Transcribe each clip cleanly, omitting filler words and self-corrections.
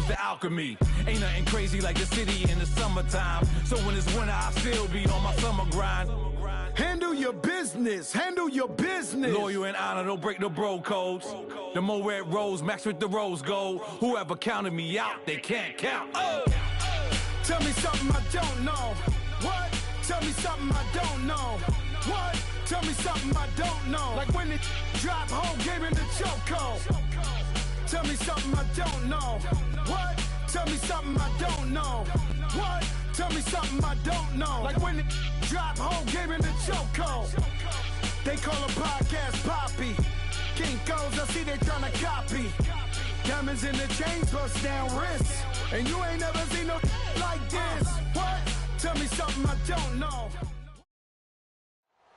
the alchemy. Ain't nothing crazy like the city in the summertime. So when it's winter, I still be on my summer grind. Handle your business, handle your business. Loyal and honor, don't break the bro codes. The more red rose, max with the rose gold. Whoever counted me out, they can't count. Tell me something I don't know. What? Tell me something I don't know. What? Tell me something I don't know. Like when it drop, whole game in the chokehold. Tell me something I don't know. What? Tell me something I don't know. What? Tell me something I don't know. Like when it drop, whole game in the chokehold. They call a podcast Poppy. Kinkos, I see they tryna copy. Diamonds in the chains, bust down wrists. And you ain't never seen no like this. What? Tell me something I don't know.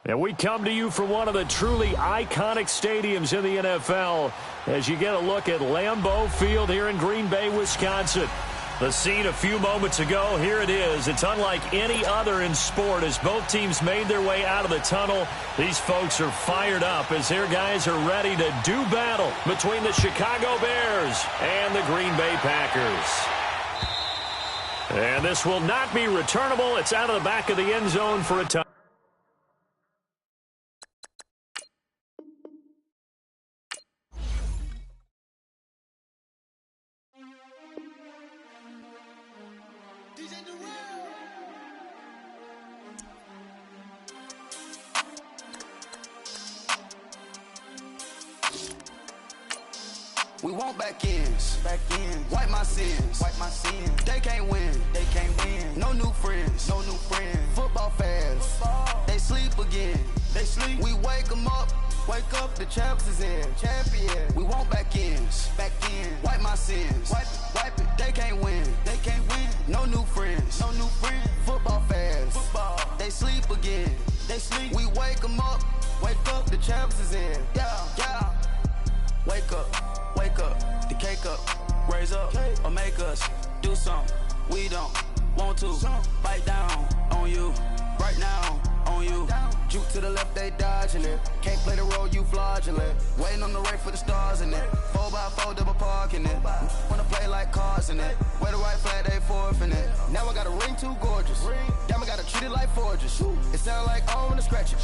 And we come to you from one of the truly iconic stadiums in the NFL as you get a look at Lambeau Field here in Green Bay, Wisconsin. The scene a few moments ago, here it is. It's unlike any other in sport as both teams made their way out of the tunnel. These folks are fired up as their guys are ready to do battle between the Chicago Bears and the Green Bay Packers. And this will not be returnable. It's out of the back of the end zone for a touchdown. We want back ends, wipe my sins, They can't win, No new friends, Football fans, they sleep again, We wake them up, the champs is in, champion. We want back ends, wipe my sins, wipe it. They can't win, No new friends, Football fans, they sleep again, We wake them up, the champs is in, yeah. Wake up, the cake up, raise up, or make us do something we don't want to. Bite down on you, right now on you. Juke to the left, they dodging it. Can't play the role, you fraudulent. Waiting on the right for the stars in it. 4x4 double parking it. Wanna play like cars in it. Wear the white flag, they forfeiting it. Now I got a ring too gorgeous. Damn, I gotta treat it like forges. It sound like I wanna scratch it.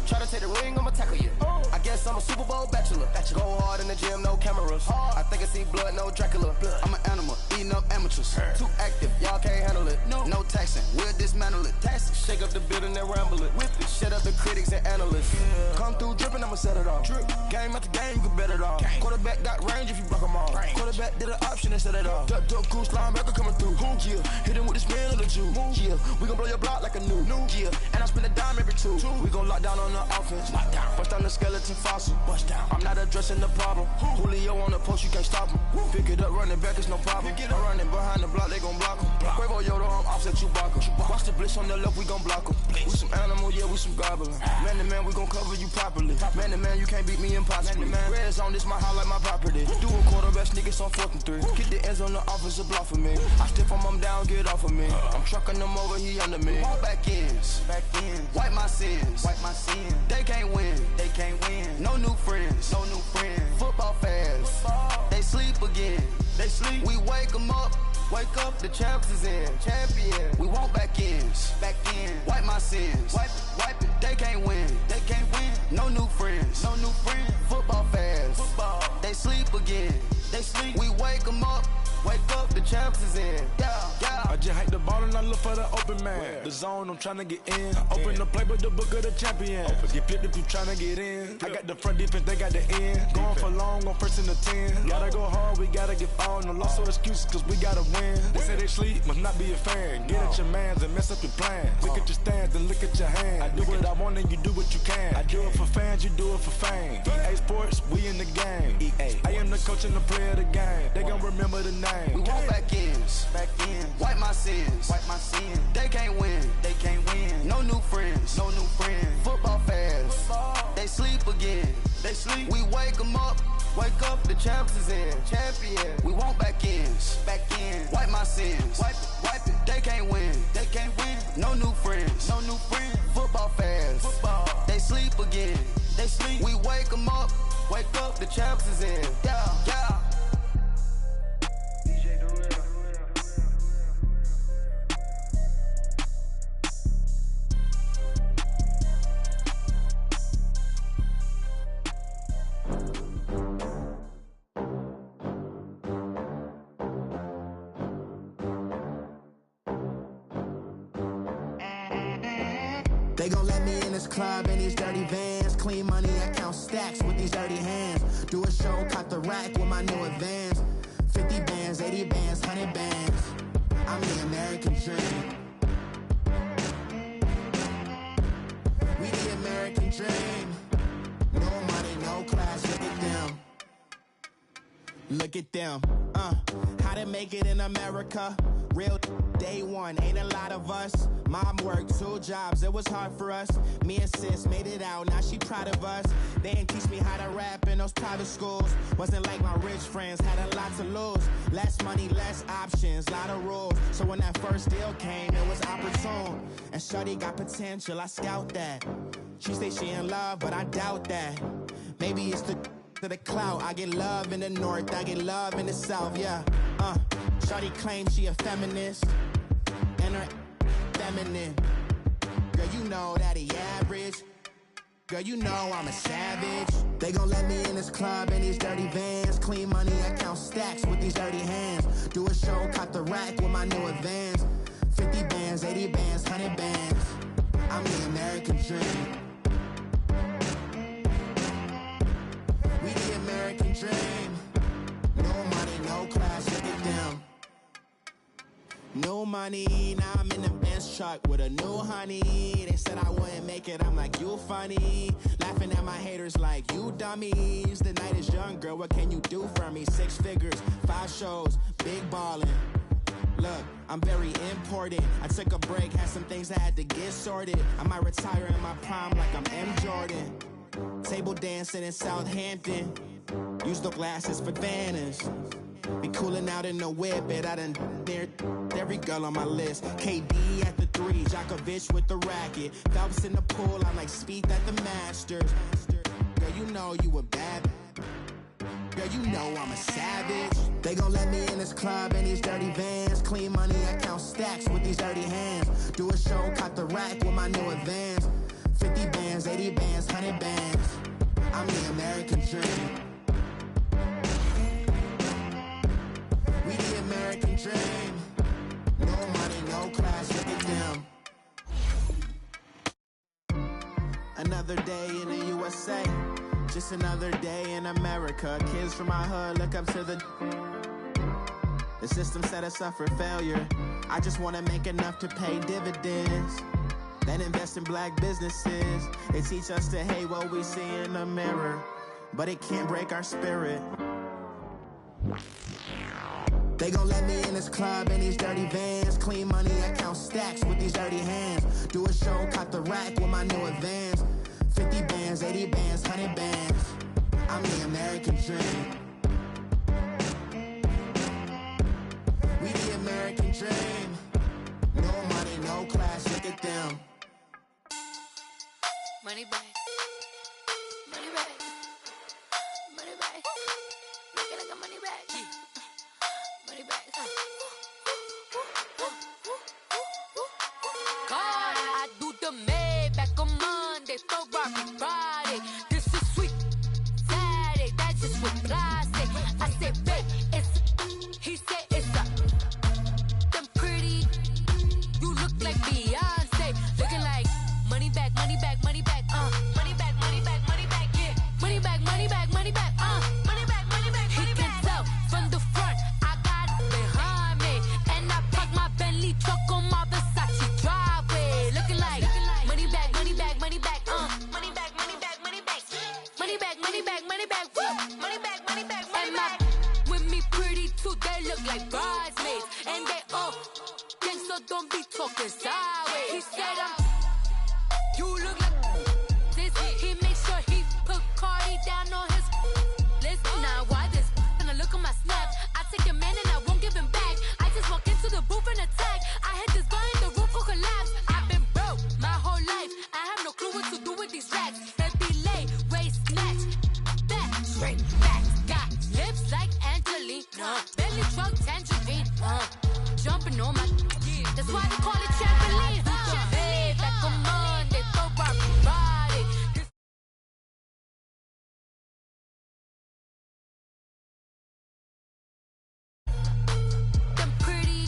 Try to take the ring, I'ma tackle you. I guess I'm a Super Bowl bachelor. Go hard in the gym, no cameras. I think I see blood, no Dracula. I'm an animal, eating up amateurs. Too active, y'all can't handle it. No taxing, we'll dismantle it. Shake up the building and ramble it. Whip it, shut up the critics and analysts. Come through dripping, I'ma set it off. Game after game, you can bet it off. Quarterback got range if you block them all. Quarterback did an option and set it off. Duck goose linebacker coming through. Yeah, hit him with the spin of the Jew. Yeah, we gon' blow your block like a new. Yeah, and I spend a dime every two. We gon' lock down on the offense. Bust down the skeleton fossil. I'm not addressing the problem. Julio on the post, you can't stop him. Pick it up, running back, it's no problem. I'm running behind the block, they gon' block him. Quavo Yoda, I'm offset Chewbacca. Watch the blitz on the left, we gon' block him. We some animal, yeah, we some goblin. Man to man, we gon' cover you properly. Man to man, you can't beat me impossibly. Red zone, this my highlight, my property. Do a quarterback sneakers on 4th and 3. Get the ends on the offensive block for me. I stiff him down, get off of me. I'm trucking them over, he under me. All back ends, wipe my sins, They can't win, No new friends, Football fans, they sleep again, We wake them up, the champs is in, champion. We want back ends, wipe my sins, wipe it. They can't win, No new friends, Football fans, they sleep again, We wake them up, the champs is in, yeah. I just hate the ball and I look for the open man. The zone, I'm trying to get in. Open the playbook, the book of the champion. Get flipped if you trying to get in. I got the front defense, they got the end. Going for long, on 1st and the 10. Gotta go hard, we gotta get all. No loss or excuses, cause we gotta win. They say they sleep, must not be a fan. Get at your mans and mess up your plans. Look at your stands and look at your hands. I do what I want and you do what you can. I do it for fans, you do it for fame. EA Sports, we in the game. I am the coach and the player of the game. They gon' remember the name. We want back ends, wipe my sins, They can't win, No new friends, Football fans, they sleep again, We wake them up, the champs is in, champion. We want back ends, wipe my sins, wipe it. They can't win, No new friends, Football fans, they sleep again, We wake them up, the champs is in, yeah. DJ They gon' let me in this club in these dirty vans. Clean money, I count stacks with these dirty hands. Do a show, caught the rack with my new advance. 50 bands, 80 bands, 100 bands. I'm the American dream. We the American dream. No money, no class, look at them. Look at them, how to make it in America. Real day one, ain't a lot of us. Mom worked 2 jobs, it was hard for us. Me and sis made it out, now she proud of us. They didn't teach me how to rap in those private schools. Wasn't like my rich friends, had a lot to lose. Less money, less options, lot of rules. So when that first deal came, it was opportune. And shorty got potential, I scout that. She say she in love, but I doubt that. Maybe it's the clout. I get love in the north, I get love in the south, yeah. Shorty claims she a feminist, and her feminine. Girl, you know that he average. Girl, you know I'm a savage. They gon' let me in this club in these dirty vans. Clean money, I count stacks with these dirty hands. Do a show, caught the rack with my new advance. 50 bands, 80 bands, 100 bands. I'm the American dream. We the American dream. No money, no class, look at them. No money, now I'm in the Benz truck with a new honey. They said I wouldn't make it, I'm like, you funny. Laughing at my haters like, you dummies. The night is young, girl, what can you do for me? 6 figures, 5 shows, big ballin'. Look, I'm very important. I took a break, had some things I had to get sorted. I might retire in my prime like I'm M. Jordan. Table dancing in Southampton. Use the glasses for Vannas. Be cooling out in the whip, but I done dared every girl on my list. KD at the 3, Djokovic with the racket. Phelps in the pool, I'm like Speed at the Masters. Girl, you know you a bad. Girl, you know I'm a savage. They gon' let me in this club in these dirty vans. Clean money, I count stacks with these dirty hands. Do a show, caught the rack with my new advance. 50 bands, 80 bands, 100 bands. I'm the American dream. We the American dream. No money, no class, look at them. Another day in the USA. Just another day in America. Kids from my hood look up to the system set us up for failure. I just wanna make enough to pay dividends. Then invest in black businesses. They teach us to hate what we see in the mirror, but it can't break our spirit. They gon' let me in this club in these dirty vans. Clean money, I count stacks with these dirty hands. Do a show, caught the rack with my new advance. 50 bands, 80 bands, 100 bands. I'm the American dream. We the American dream. No money, no class, look at them. Money back. Money back. Money back. Make it like a money back. Money back. God, I do the Maybach on Monday, Ferrari Friday. This is sweet Saturday, that's just what I say. I say, babe, it's, he said it's a, them pretty, you look like Beyonce, looking like money back, money back, money back, money back, money back, money back, yeah, money back, money back, money back, money back, money back, he can tell from the front, I got it behind me, and I park my Bentley truck on my Versace driveway, looking like money back, money back, money back, money back, money back, money back, money back, money back, money back, money back, money back, money back, with me pretty too, they look like bridesmaids, and they all gang, so don't be talking sideways. He said you look like this. He makes sure he put Cardi down on his list. Now why this? Gonna look on my snap. I take your man and I won't give him back. I just walk into the booth and attack. I hit this guy in the roof will collapse. I've been broke my whole life. I have no clue what to do with these racks. That be late, waist snatch, back, straight back. Got lips like Angelina, belly truck tangerine, jumping on my. That's why they call it trampoline. Hey, back on Monday, Ferrari Friday. Them pretty,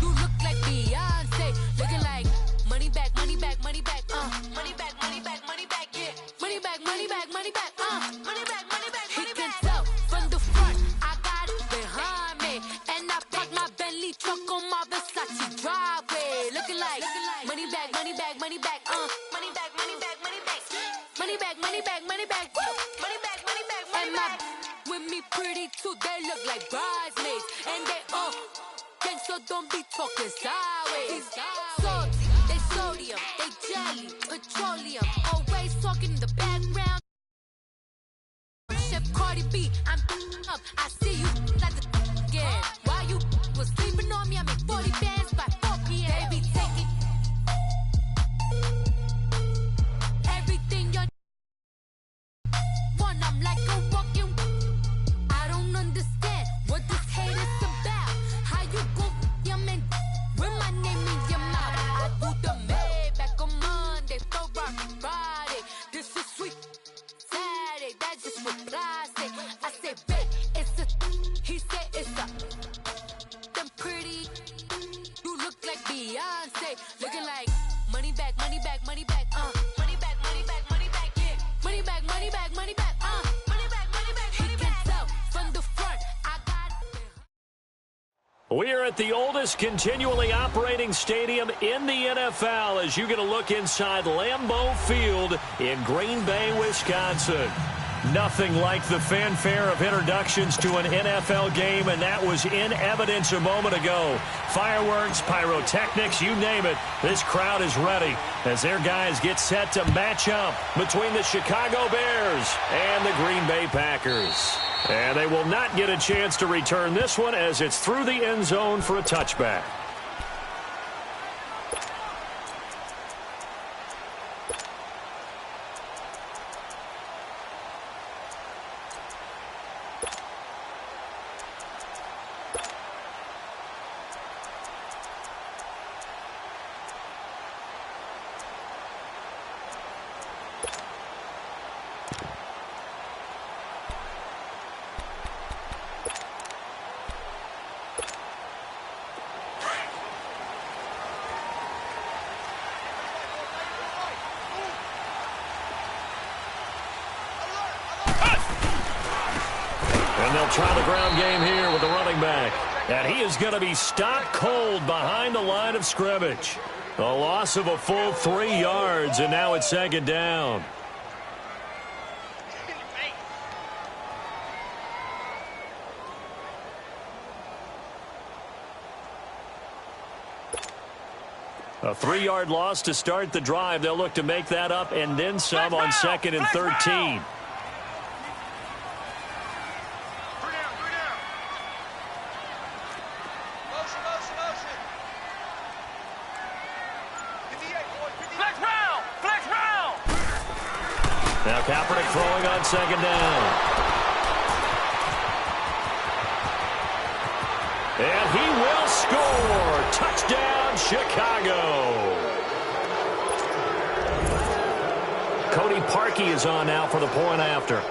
you look like Beyonce, looking like money back, money back, money back, money back, money back, money back, money back. He can tell from the front, I got it behind me. And I parked my Bentley truck on my Versace driveway. Looking like money back, money back, money back, money back, money back, money back. Money back, money back, money back, woo. Money back, money back, money back. With me pretty too, they look like bridesmaids. And they gang, so don't be talking sideways. Salty, they sodium, they jelly, petroleum. Always talking in the background. Chef Cardi B, I'm up. I see you like the again. While you was sleeping on me, I make 40 bands by 4 p.m. They be taking everything you're one. I'm like a walking. I don't understand what this hate is about. How you go, your man, with my name in your mouth. I do the Maybach on Monday, so rock Friday. This is sweet Saturday, that's just what I say. I say, babe, it's a, he said it's a, them pretty, you look like Beyonce. Looking like money back, money back, money back, money back, money back, money back, yeah. Money back, money back, money back, money back, money back, money back. He can tell from the front, I got it. We are at the oldest continually operating stadium in the NFL as you get a look inside Lambeau Field in Green Bay, Wisconsin. Nothing like the fanfare of introductions to an NFL game, and that was in evidence a moment ago. Fireworks, pyrotechnics, you name it. This crowd is ready as their guys get set to match up between the Chicago Bears and the Green Bay Packers. And they will not get a chance to return this one as it's through the end zone for a touchback. And they'll try the ground game here with the running back. And he is going to be stopped cold behind the line of scrimmage. A loss of a full 3 yards, and now it's second down. A 3-yard loss to start the drive. They'll look to make that up and then some on 2nd and 13. Now Kaepernick throwing on 2nd down. And he will score. Touchdown, Chicago. Cody Parkey is on now for the point after.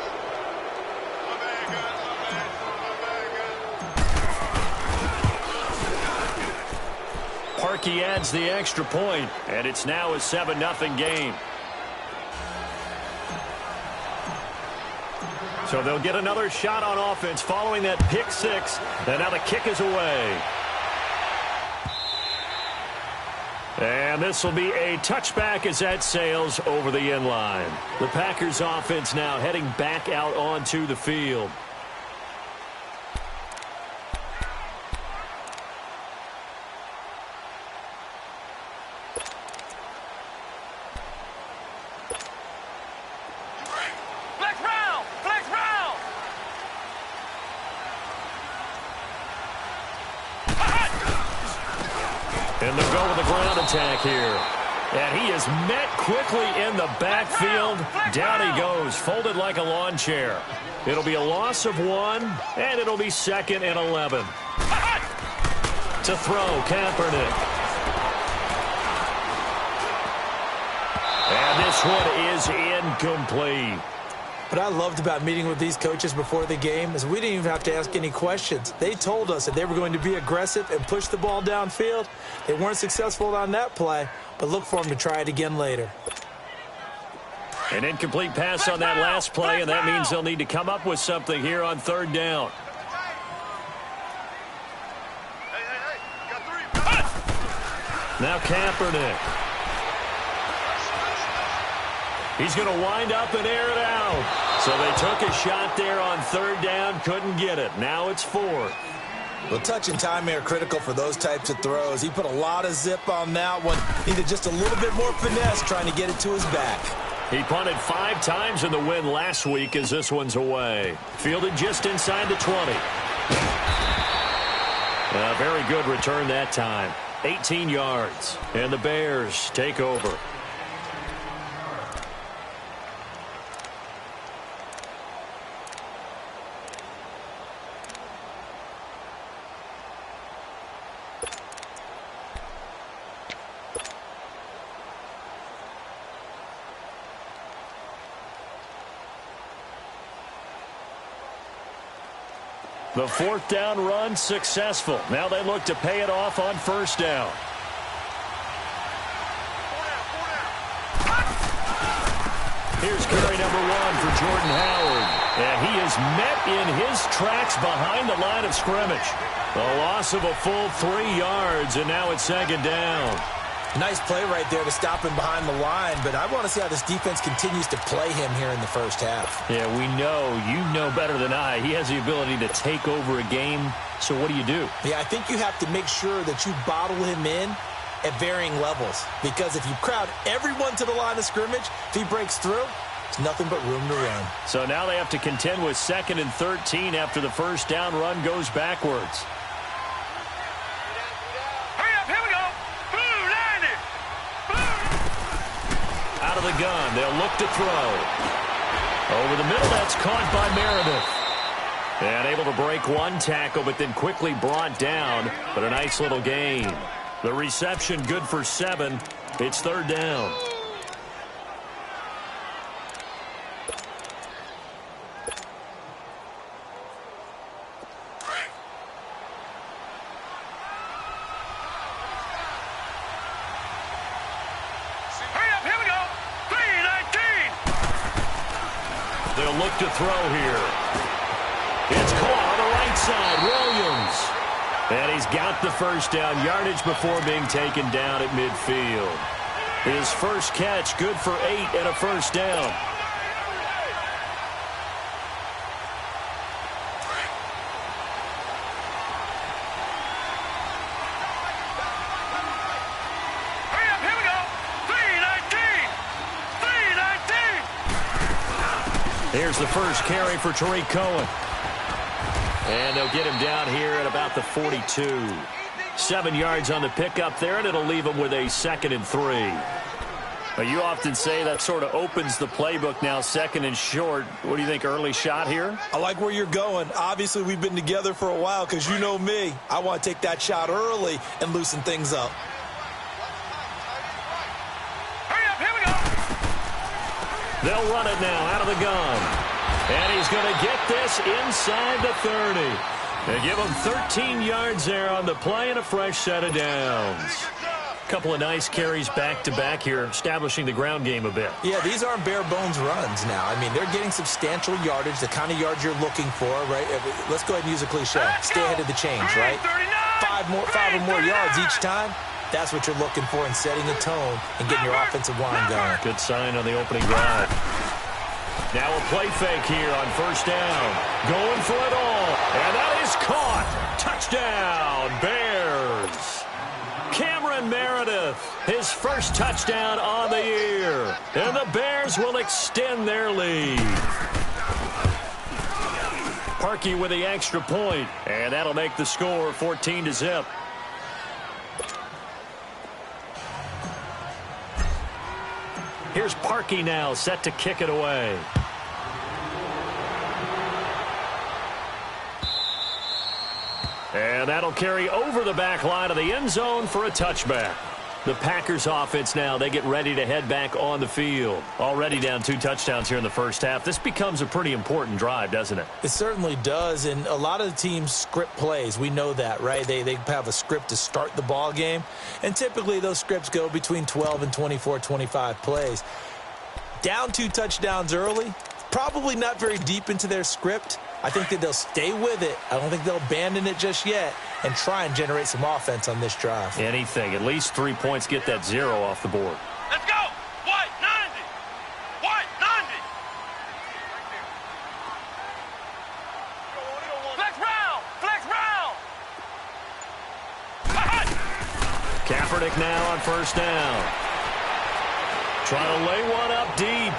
Parkey adds the extra point, and it's now a 7-0 game. So they'll get another shot on offense following that pick six. And now the kick is away. And this will be a touchback as that sails over the end line. The Packers offense now heading back out onto the field. And they'll go with the ground attack here. And he is met quickly in the backfield. Down he goes, folded like a lawn chair. It'll be a loss of 1, and it'll be 2nd and 11. To throw, Kaepernick. And this one is incomplete. What I loved about meeting with these coaches before the game is we didn't even have to ask any questions. They told us that they were going to be aggressive and push the ball downfield. They weren't successful on that play, but look for them to try it again later. An incomplete pass on that last play, and that means they'll need to come up with something here on third down. Now Kaepernick. He's going to wind up and air it out. So they took a shot there on third down, couldn't get it. Now it's fourth. Well, touch and time are critical for those types of throws. He put a lot of zip on that one. Needed just a little bit more finesse trying to get it to his back. He punted 5 times in the win last week as this one's away. Fielded just inside the 20. A very good return that time. 18 yards. And the Bears take over. The fourth down run successful. Now they look to pay it off on first down. Here's carry number 1 for Jordan Howard. And he is met in his tracks behind the line of scrimmage. A loss of a full 3 yards, and now it's second down. Nice play right there to stop him behind the line, but I want to see how this defense continues to play him here in the first half. Yeah, we know. You know better than I. He has the ability to take over a game, so what do you do? Yeah, I think you have to make sure that you bottle him in at varying levels, because if you crowd everyone to the line of scrimmage, if he breaks through, it's nothing but room to run. So now they have to contend with 2nd and 13 after the first down run goes backwards. Out of the gun, they'll look to throw. Over the middle, that's caught by Meredith. And able to break one tackle, but then quickly brought down. But a nice little gain. The reception good for 7. It's third down. They'll look to throw here. It's caught on the right side. Williams. And he's got the first down yardage before being taken down at midfield. His first catch good for 8 and a first down. Here's the first carry for Tariq Cohen. And they'll get him down here at about the 42. 7 yards on the pickup there, and it'll leave him with a 2nd and 3. Now, you often say that sort of opens the playbook now, 2nd and short. What do you think, early shot here? I like where you're going. Obviously, we've been together for a while because you know me. I want to take that shot early and loosen things up. They'll run it now out of the gun. And he's going to get this inside the 30. They give him 13 yards there on the play and a fresh set of downs. Couple of nice carries back-to-back here, establishing the ground game a bit. Yeah, these aren't bare-bones runs now. I mean, they're getting substantial yardage, the kind of yards you're looking for, right? Let's go ahead and use a cliche. Stay ahead of the change, right? 5 or more yards each time. That's what you're looking for in setting a tone and getting your offensive line going. Good sign on the opening drive. Now a play fake here on first down. Going for it all. And that is caught. Touchdown, Bears. Cameron Meredith, his first touchdown on the year. And the Bears will extend their lead. Parkey with the extra point. And that'll make the score 14-0. Here's Parkey now, set to kick it away. And that'll carry over the back line of the end zone for a touchback. The Packers offense now, they get ready to head back on the field. Already down 2 touchdowns here in the first half. This becomes a pretty important drive, doesn't it? It certainly does, and a lot of the teams script plays. We know that, right? They have a script to start the ball game, and typically those scripts go between 12 and 24, 25 plays. Down 2 touchdowns early, probably not very deep into their script. I think that they'll stay with it. I don't think they'll abandon it just yet and try and generate some offense on this drive. Anything. At least 3 points, get that 0 off the board. Let's go! White 90! White 90! Flex round! Flex round! Kaepernick now on first down. Trying to lay one up deep.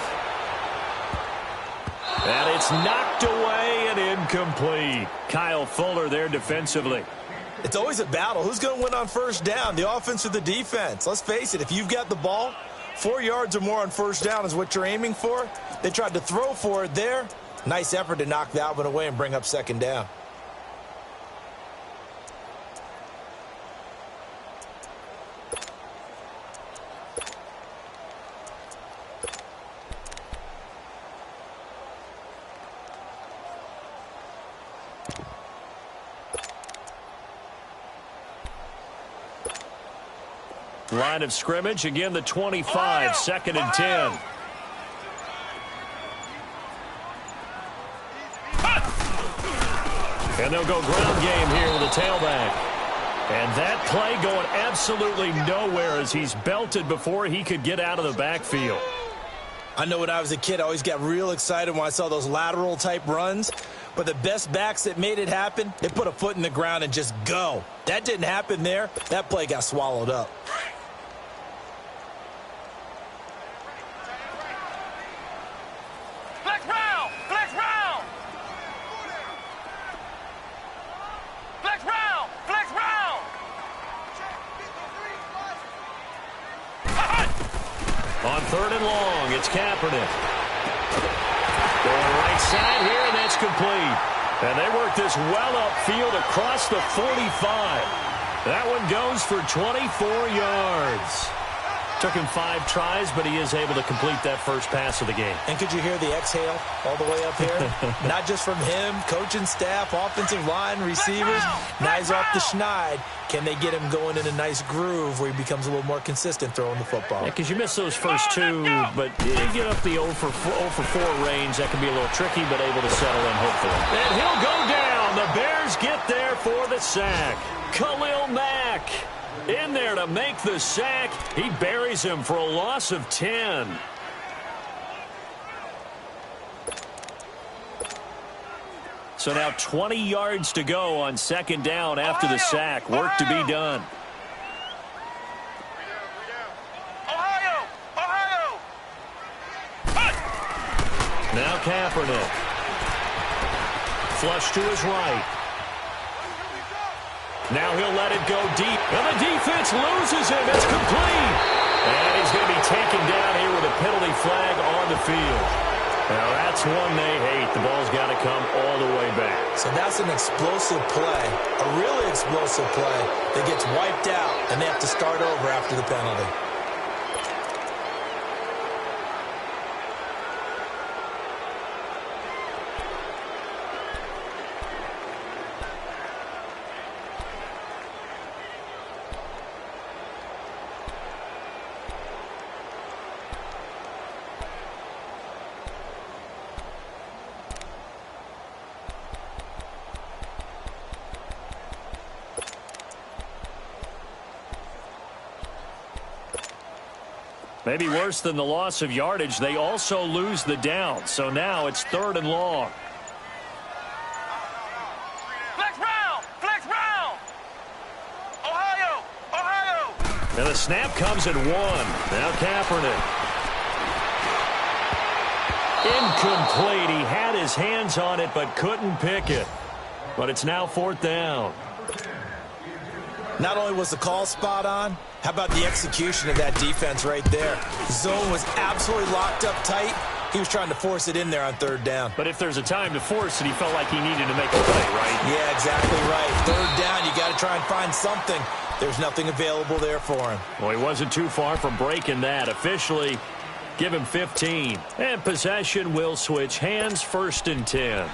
And it's knocked away and incomplete. Kyle Fuller there defensively. It's always a battle. Who's going to win on first down, the offense or the defense? Let's face it, if you've got the ball, 4 yards or more on first down is what you're aiming for. They tried to throw for it there. Nice effort to knock that one away and bring up second down. Line of scrimmage, again the 25, second and 10. And they'll go ground game here with a tailback. And that play going absolutely nowhere as he's belted before he could get out of the backfield. I know when I was a kid, I always got real excited when I saw those lateral type runs. But the best backs that made it happen, they put a foot in the ground and just go. That didn't happen there. That play got swallowed up. Flex round! Flex round! Flex round! Flex round! On third and long, it's Kaepernick. Going right side here, and that's complete. And they work this well upfield across the 45. That one goes for 24 yards. Took him 5 tries, but he is able to complete that first pass of the game. And could you hear the exhale all the way up here? Not just from him, coaching staff, offensive line, receivers. Now he's off the schneid. Can they get him going in a nice groove where he becomes a little more consistent throwing the football? Yeah, because you miss those first 2, but you get up the 0 for 4 range. That can be a little tricky, but able to settle in, hopefully. And he'll go down. The Bears get there for the sack. Khalil Mack in there to make the sack. He buries him for a loss of 10. So now 20 yards to go on second down after the sack. Work to be done. Ohio! Ohio! Now Kaepernick. Flush to his right. Now he'll let it go deep. And the defense loses him. It's complete. And he's going to be taken down here with a penalty flag on the field. Now that's one they hate. The ball's got to come all the way back. So that's an explosive play, a really explosive play that gets wiped out, and they have to start over after the penalty. Maybe worse than the loss of yardage, they also lose the down. So now it's third and long. Flex round! Flex round! Ohio! Ohio! And the snap comes at 1. Now Kaepernick. Incomplete. He had his hands on it but couldn't pick it. But it's now 4th down. Not only was the call spot on, how about the execution of that defense right there? Zone was absolutely locked up tight. He was trying to force it in there on third down. But if there's a time to force it, he felt like he needed to make a play, right? Yeah, exactly right. Third down, you got to try and find something. There's nothing available there for him. Well, he wasn't too far from breaking that. Officially, give him 15. And possession will switch hands, 1st and 10.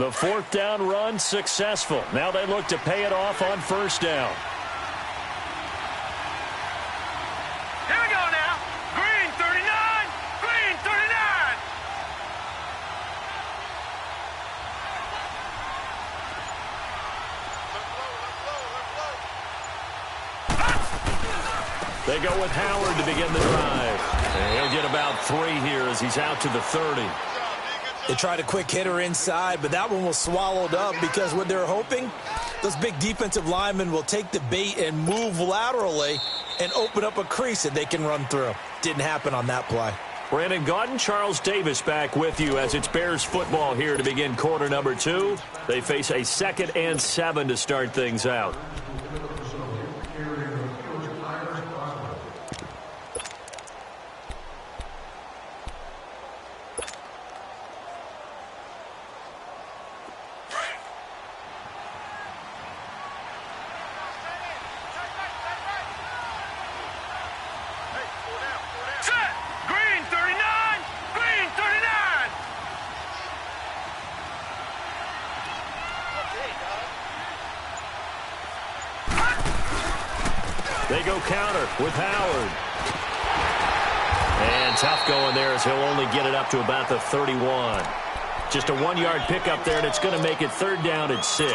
The fourth down run successful. Now they look to pay it off on first down. Here we go now. Green 39. Green 39. They go with Howard to begin the drive. And he'll get about 3 here as he's out to the 30. They tried a quick hitter inside, but that one was swallowed up because what they're hoping, those big defensive linemen will take the bait and move laterally and open up a crease that they can run through. Didn't happen on that play. Brandon Gaudin, Charles Davis back with you as it's Bears football here to begin quarter number 2. They face a 2nd and 7 to start things out. They go counter with Howard. And tough going there as he'll only get it up to about the 31. Just a 1-yard pickup there, and it's going to make it 3rd down at 6.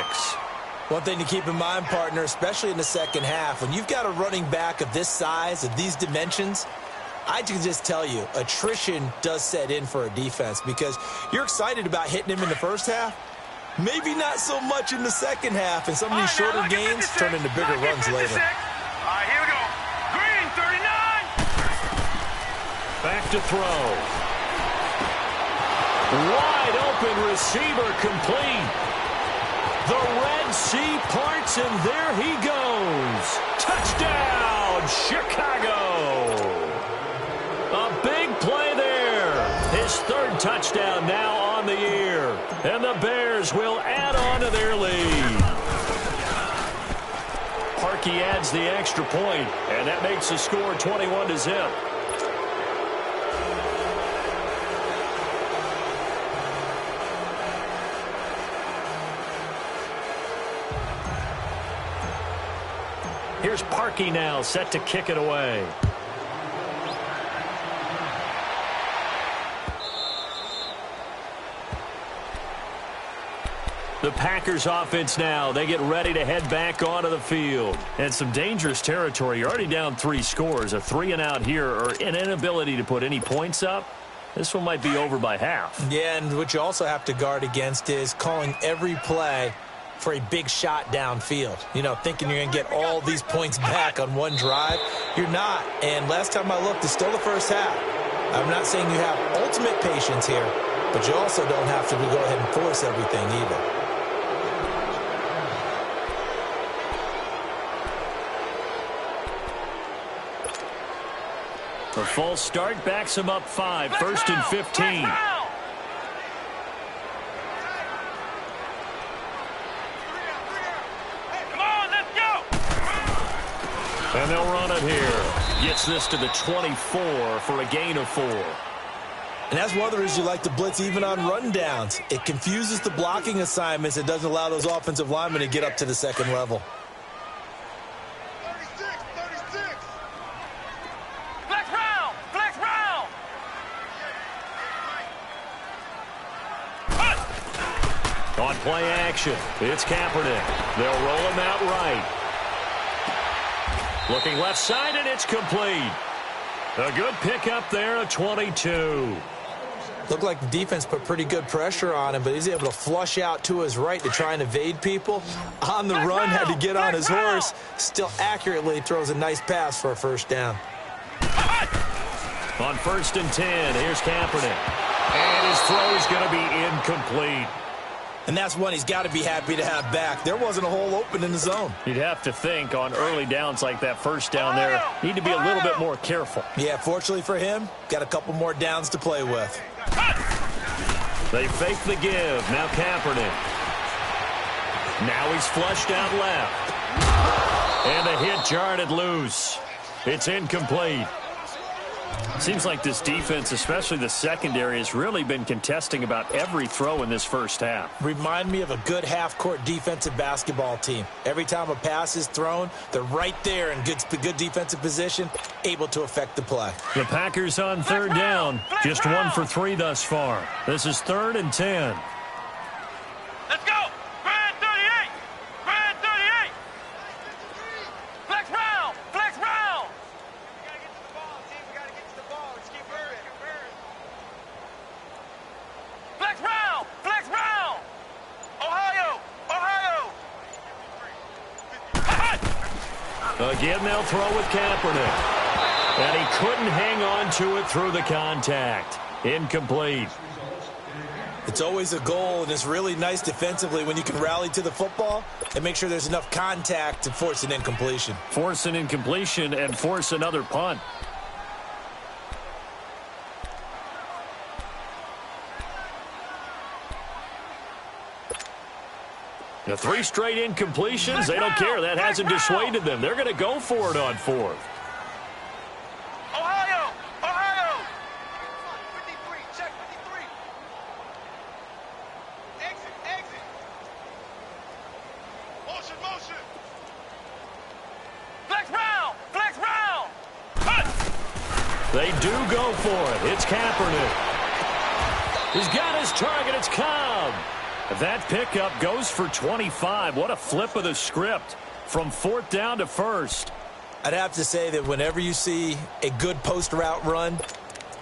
One thing to keep in mind, partner, especially in the second half, when you've got a running back of this size, of these dimensions, I can just tell you, attrition does set in for a defense because you're excited about hitting him in the first half. Maybe not so much in the second half, and some of these shorter gains turn into bigger runs later. All right, here we go. Green 39. Back to throw. Wide open receiver complete. The Red Sea parts, and there he goes. Touchdown, Chicago. A big play there. His 3rd touchdown now on the year. And the Bears will add on to their lead. Parkey adds the extra point, and that makes the score 21-0. Here's Parkey now, set to kick it away. The Packers offense now, they get ready to head back onto the field. And some dangerous territory. You're already down 3 scores. A 3-and-out here or an inability to put any points up. This one might be over by half. Yeah, and what you also have to guard against is calling every play for a big shot downfield. You know, thinking you're going to get all these points back on one drive. You're not. And last time I looked, it's still the first half. I'm not saying you have ultimate patience here, but you also don't have to go ahead and force everything either. The false start backs him up 5, 1st and 15. Come on, let's go. And they'll run it here. Gets this to the 24 for a gain of 4. And that's one of the reasons you like to blitz even on rundowns. It confuses the blocking assignments. It doesn't allow those offensive linemen to get up to the second level. On play action, it's Kaepernick. They'll roll him out right. Looking left side, and it's complete. A good pickup there at 22. Looked like the defense put pretty good pressure on him, but he's able to flush out to his right to try and evade people. On the run, had to get on his horse. Still accurately throws a nice pass for a 1st down. On 1st and 10, here's Kaepernick. And his throw is going to be incomplete. And that's one he's got to be happy to have back. There wasn't a hole open in the zone. You'd have to think on early downs like that 1st down there, need to be a little bit more careful. Yeah, fortunately for him, got a couple more downs to play with. They fake the give. Now Kaepernick. Now he's flushed out left. And the hit jarred it loose. It's incomplete. Seems like this defense, especially the secondary, has really been contesting about every throw in this first half. Remind me of a good half-court defensive basketball team. Every time a pass is thrown, they're right there in good defensive position, able to affect the play. The Packers on third down, just 1 for 3 thus far. This is 3rd and 10. Let's go! Grand 38! Grand 38! Flex round! Flex round! We gotta get to the ball, team. We gotta get to the ball. Let's keep moving. Flex round! Flex round! Ohio! Ohio! Again, they'll throw with Kaepernick. And he couldn't hang on to it through the contact. Incomplete. It's always a goal, and it's really nice defensively when you can rally to the football and make sure there's enough contact to force an incompletion. Force an incompletion and force another punt. The 3 straight incompletions, they don't care. That hasn't dissuaded them. They're going to go for it on 4th. Ohio! Ohio! 53, check 53. Exit, exit. Motion, motion. Flex round! Flex round! Punt! They do go for it. It's Kaepernick. He's got his target. It's Cobb. That pickup goes for 25. What a flip of the script from 4th down to 1st. I'd have to say that whenever you see a good post route run,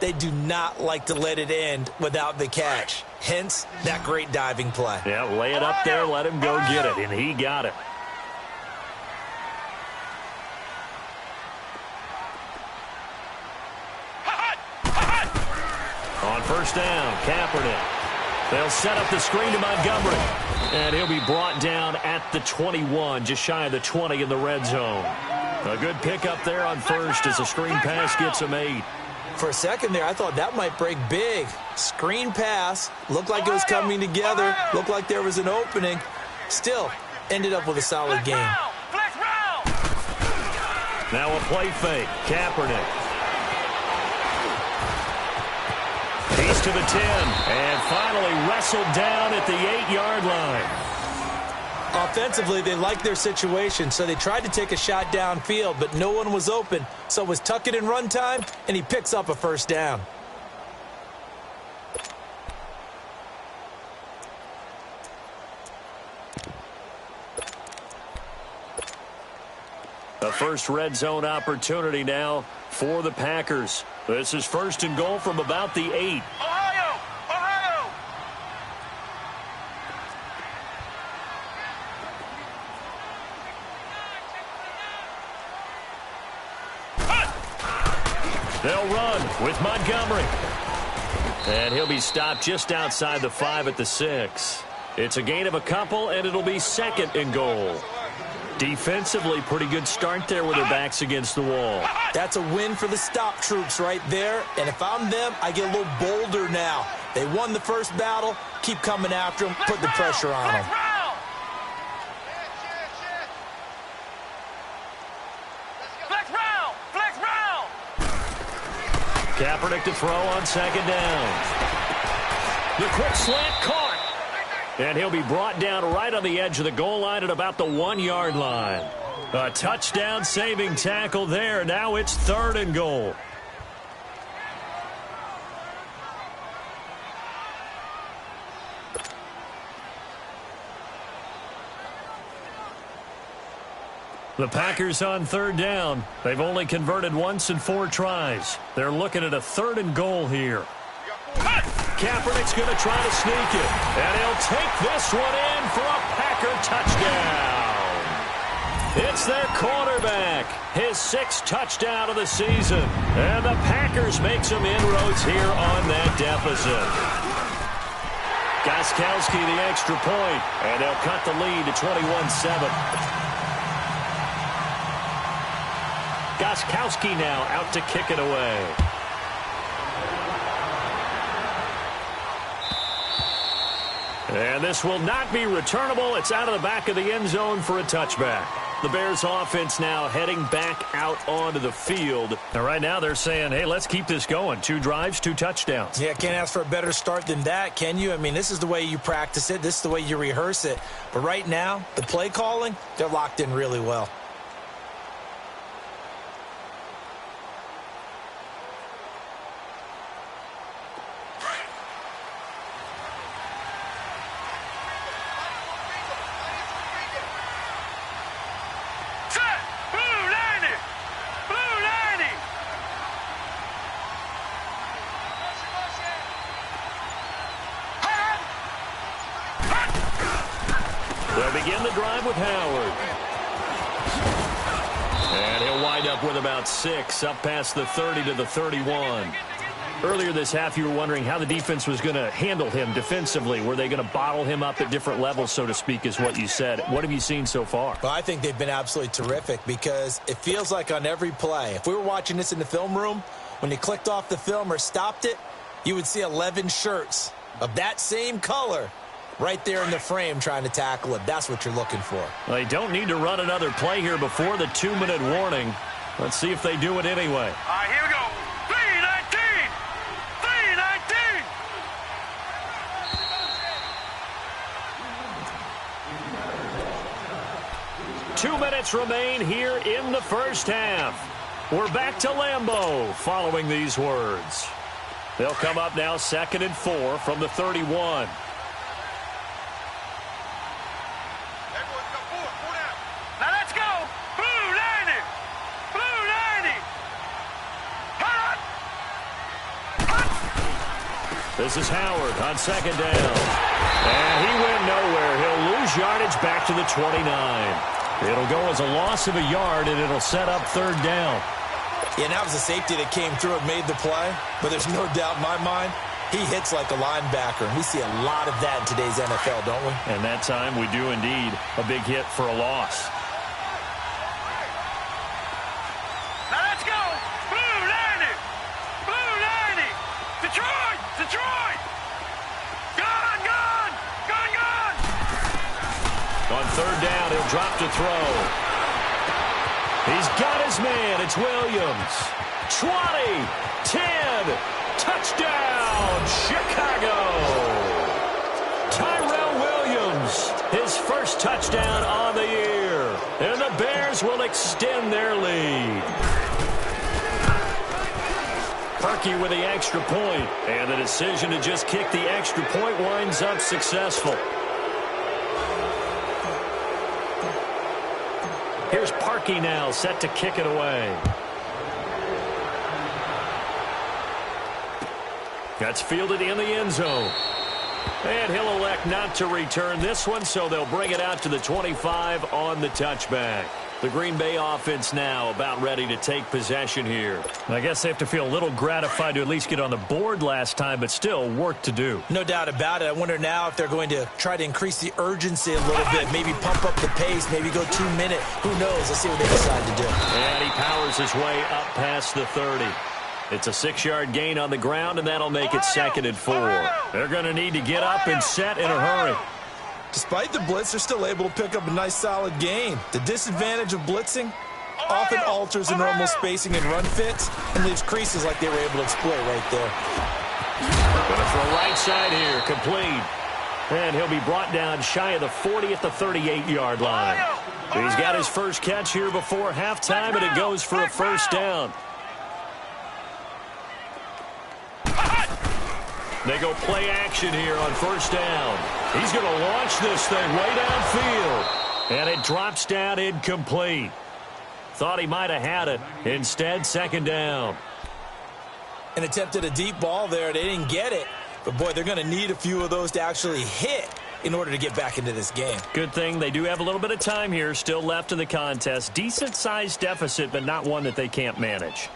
they do not like to let it end without the catch. Hence, that great diving play. Yeah, lay it up there, let him go get it, and he got it. On 1st down, Kaepernick. They'll set up the screen to Montgomery. And he'll be brought down at the 21, just shy of the 20 in the red zone. A good pickup there on 1st as the screen pass gets him 8. For a second there, I thought that might break big. Screen pass, looked like it was coming together, looked like there was an opening. Still, ended up with a solid game. Now a play fake, Kaepernick. He's to the 10, and finally wrestled down at the 8-yard line. Offensively, they liked their situation, so they tried to take a shot downfield, but no one was open. So it was tuck it in run time, and he picks up a 1st down. The first red zone opportunity now for the Packers. This is 1st and goal from about the 8. Ohio! Ohio! They'll run with Montgomery. And he'll be stopped just outside the 5 at the 6. It's a gain of a couple, and it'll be 2nd and goal. Defensively, pretty good start there with their backs against the wall. That's a win for the stop troops right there. And if I'm them, I get a little bolder now. They won the first battle. Keep coming after them. Put the pressure on them. Kaepernick to throw on 2nd down. The quick slant caught. And he'll be brought down right on the edge of the goal line at about the 1-yard line. A touchdown saving tackle there. Now it's 3rd and goal. The Packers on 3rd down. They've only converted once in 4 tries. They're looking at a 3rd and goal here. Kaepernick's going to try to sneak it. And he'll take this one in for a Packer touchdown. It's their quarterback. His 6th touchdown of the season. And the Packers make some inroads here on that deficit. Gostkowski the extra point. And they'll cut the lead to 21-7. Gostkowski now out to kick it away. And this will not be returnable. It's out of the back of the end zone for a touchback. The Bears offense now heading back out onto the field. And right now they're saying, hey, let's keep this going. 2 drives, 2 touchdowns. Yeah, can't ask for a better start than that, can you? I mean, this is the way you practice it. This is the way you rehearse it. But right now, the play calling, they're locked in really well. They'll begin the drive with Howard. And he'll wind up with about 6, up past the 30 to the 31. Earlier this half, you were wondering how the defense was going to handle him defensively. Were they going to bottle him up at different levels, so to speak, is what you said. What have you seen so far? Well, I think they've been absolutely terrific because it feels like on every play, if we were watching this in the film room, when you clicked off the film or stopped it, you would see 11 shirts of that same color right there in the frame trying to tackle it. That's what you're looking for. Well, they don't need to run another play here before the 2-minute warning. Let's see if they do it anyway. All right, here we go. 3-19! 3-19! 2 minutes remain here in the first half. We're back to Lambeau following these words. They'll come up now 2nd and 4 from the 31. Now let's go! Blue 90! Blue 90! Hot! This is Howard on 2nd down. And he went nowhere. He'll lose yardage back to the 29. It'll go as a loss of a yard, and it'll set up 3rd down. Yeah, that was a safety that came through and made the play. But there's no doubt in my mind, he hits like a linebacker. And we see a lot of that in today's NFL, don't we? And that time we do indeed. A big hit for a loss. Now let's go! Blue 90! Blue 90! Detroit! Detroit! Gone! Gone! Gone! Gone! On 3rd down, he'll drop to throw. He's got his man. It's Williams. 20, 10, touchdown, Chicago. Tyrell Williams, his first touchdown on the year. And the Bears will extend their lead. Parkey with the extra point, and the decision to just kick the extra point winds up successful. Here's Parkey now, set to kick it away. That's fielded in the end zone. And he'll elect not to return this one, so they'll bring it out to the 25 on the touchback. The Green Bay offense now about ready to take possession here. I guess they have to feel a little gratified to at least get on the board last time, but still work to do. No doubt about it. I wonder now if they're going to try to increase the urgency a little bit, maybe pump up the pace, maybe go 2 minute. Who knows? Let's see what they decide to do. And he powers his way up past the 30. It's a 6-yard gain on the ground, and that'll make it 2nd and 4. They're going to need to get up and set in a hurry. Despite the blitz, they're still able to pick up a nice solid gain. The disadvantage of blitzing often alters the normal spacing and run fits and leaves creases like they were able to exploit right there. Going to throw right side here, complete. And he'll be brought down shy of the 40 at the 38-yard line. He's got his first catch here before halftime, and it goes for a 1st down. They go play action here on 1st down. He's going to launch this thing way downfield. And it drops down incomplete. Thought he might have had it. Instead, 2nd down. And attempted a deep ball there. They didn't get it. But, boy, they're going to need a few of those to actually hit in order to get back into this game. Good thing they do have a little bit of time here still left in the contest. Decent-sized deficit, but not one that they can't manage.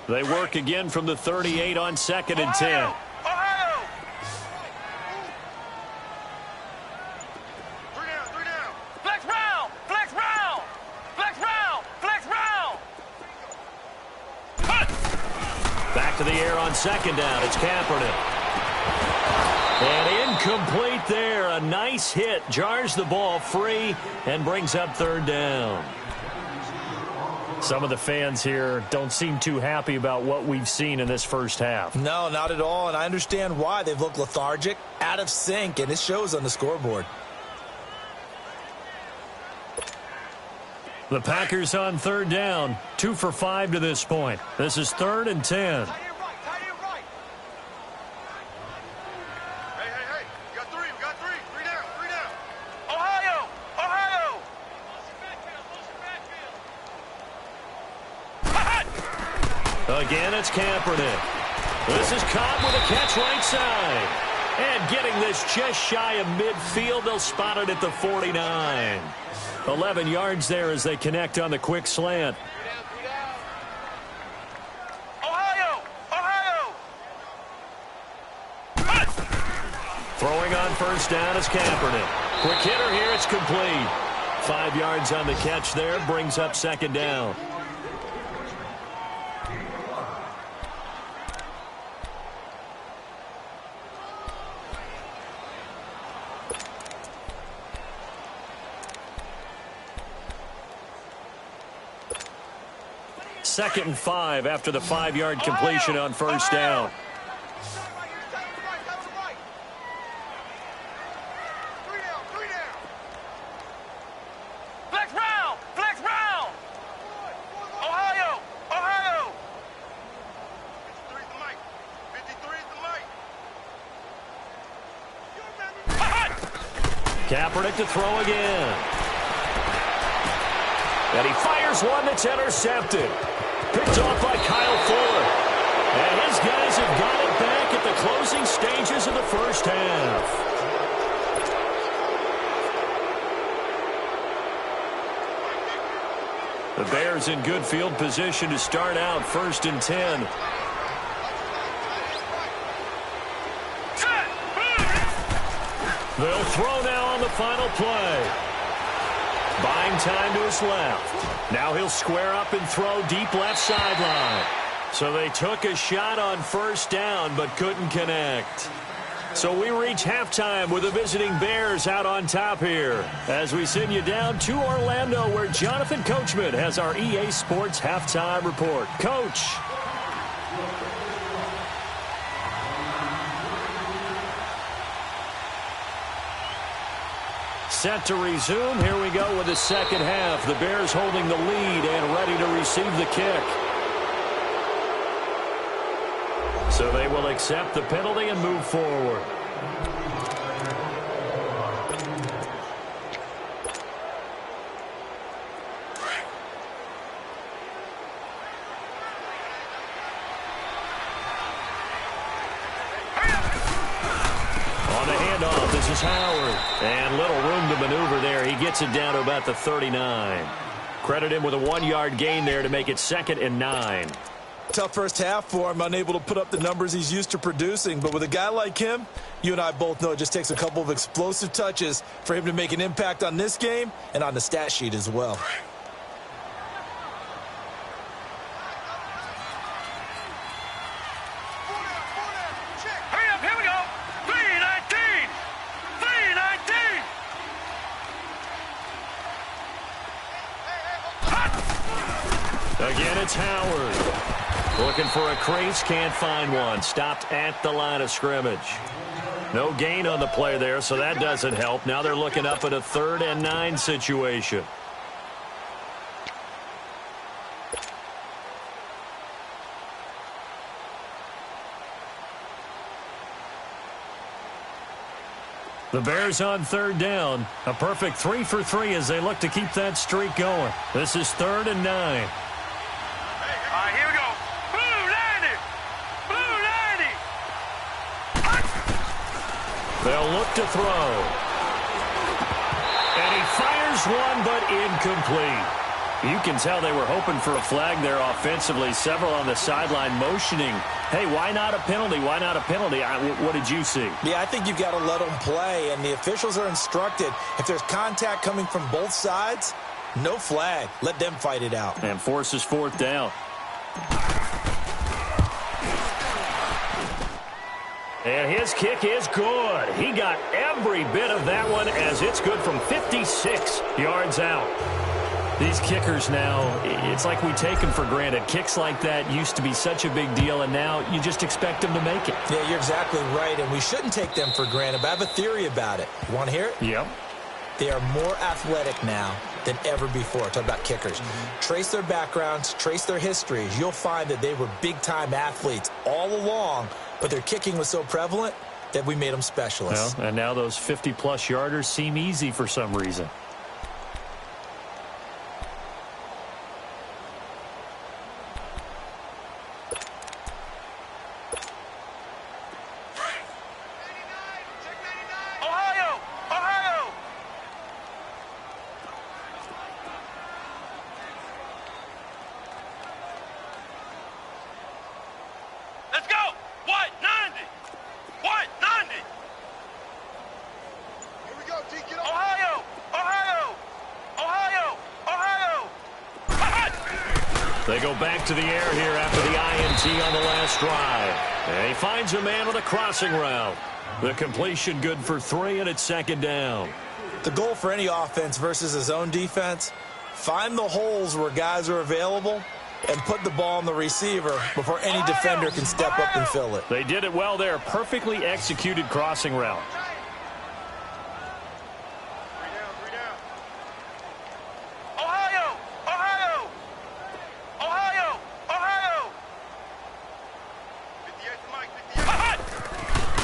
They work again from the 38 on 2nd and 10. Flex round! Flex round! Flex round! Flex round! to the air on second down. It's Kaepernick. And incomplete there. A nice hit. Jars the ball free and brings up third down. Some of the fans here don't seem too happy about what we've seen in this first half. No, not at all, and I understand why. They've looked lethargic, out of sync, and it shows on the scoreboard. The Packers on third down, 2 for 5 to this point. This is 3rd and 10. Hey, we got three. Three down. Ohio. Again, it's Kaepernick. This is caught with a catch right side. And getting this just shy of midfield, they'll spot it at the 49. 11 yards there as they connect on the quick slant. Ohio. Throwing on first down is Kaepernick. Quick hitter here, it's complete. 5 yards on the catch there, brings up second down. Second and 5 after the 5-yard completion on first down. Three down. Flex round. Ohio. 53 is the mic. 53 is the mic. Kaepernick to throw again. And he fires one that's intercepted. Picked off by Kyle Fuller. And his guys have got it back at the closing stages of the first half. The Bears in good field position to start out 1st and 10. They'll throw now on the final play. Buying time to his left. Now he'll square up and throw deep left sideline. So they took a shot on first down but couldn't connect. So we reach halftime with the visiting Bears out on top here as we send you down to Orlando where Jonathan Coachman has our EA Sports halftime report. Coach. Set to resume. Here we go with the second half. The Bears holding the lead and ready to receive the kick. So they will accept the penalty and move forward. On the handoff, this is Howard. And little room to maneuver there. He gets it down to about the 39. Credit him with a 1-yard gain there to make it 2nd and 9. Tough first half for him, unable to put up the numbers he's used to producing. But with a guy like him, you and I both know it just takes a couple of explosive touches for him to make an impact on this game and on the stat sheet as well. Hurry up, here we go. 319. 319. Again, it's Howard. Looking for a crease, can't find one. Stopped at the line of scrimmage. No gain on the play there, so that doesn't help. Now they're looking up at a 3rd and 9 situation. The Bears on 3rd down. A perfect 3 for 3 as they look to keep that streak going. This is 3rd and 9. All right, here we go. Blue 90. Blue 90. They'll look to throw. And he fires one, but incomplete. You can tell they were hoping for a flag there offensively. Several on the sideline motioning. Hey, why not a penalty? Why not a penalty? What did you see? Yeah, I think you've got to let them play, and the officials are instructed. If there's contact coming from both sides, no flag. Let them fight it out. And forces 4th down. And his kick is good. He got every bit of that one as it's good from 56 yards out. These kickers now, it's like we take them for granted. Kicks like that used to be such a big deal, and now you just expect them to make it. Yeah, you're exactly right, and we shouldn't take them for granted, but I have a theory about it. You want to hear it? Yep. They are more athletic now than ever before. Talk about kickers. Trace their backgrounds, trace their histories. You'll find that they were big-time athletes all along, but their kicking was so prevalent that we made them specialists. Well, and now those 50-plus yarders seem easy for some reason. They go back to the air here after the INT on the last drive. And he finds a man with a crossing route. The completion good for 3, and it's second down. The goal for any offense versus his own defense, find the holes where guys are available and put the ball on the receiver before any defender can step up and fill it. They did it well there. Perfectly executed crossing route.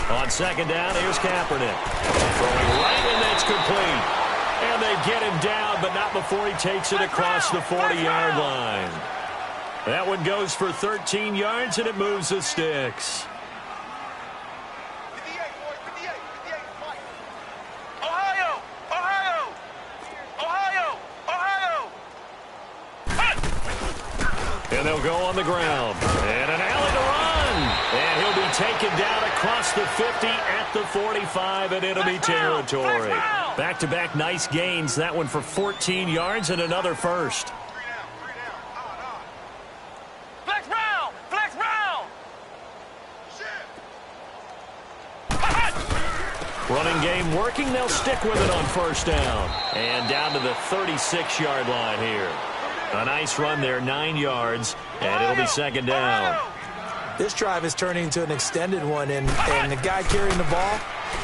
On second down, here's Kaepernick. Throwing right, and that's complete. And they get him down, but not before he takes it across the 40-yard line. That one goes for 13 yards, and it moves the sticks. And they'll go on the ground. And an alley to run. And he'll be taken down across the 50 at the 45 in enemy territory. Back-to-back nice gains. That one for 14 yards and another first. Flex round! Flex round! Running game working. They'll stick with it on first down. And down to the 36-yard line here. A nice run there, 9 yards, and it'll be second down. This drive is turning into an extended one, and the guy carrying the ball,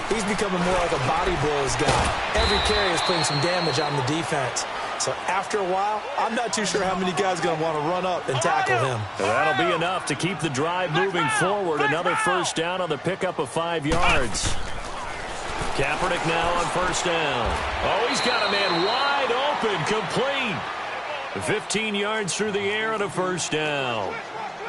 he's becoming more like a body blows guy. Every carry is putting some damage on the defense. So after a while, I'm not too sure how many guys are going to want to run up and tackle him. Well, that'll be enough to keep the drive moving forward. Another first down on the pickup of 5 yards. Kaepernick now on first down. Oh, he's got a man wide open, complete. 15 yards through the air and a first down.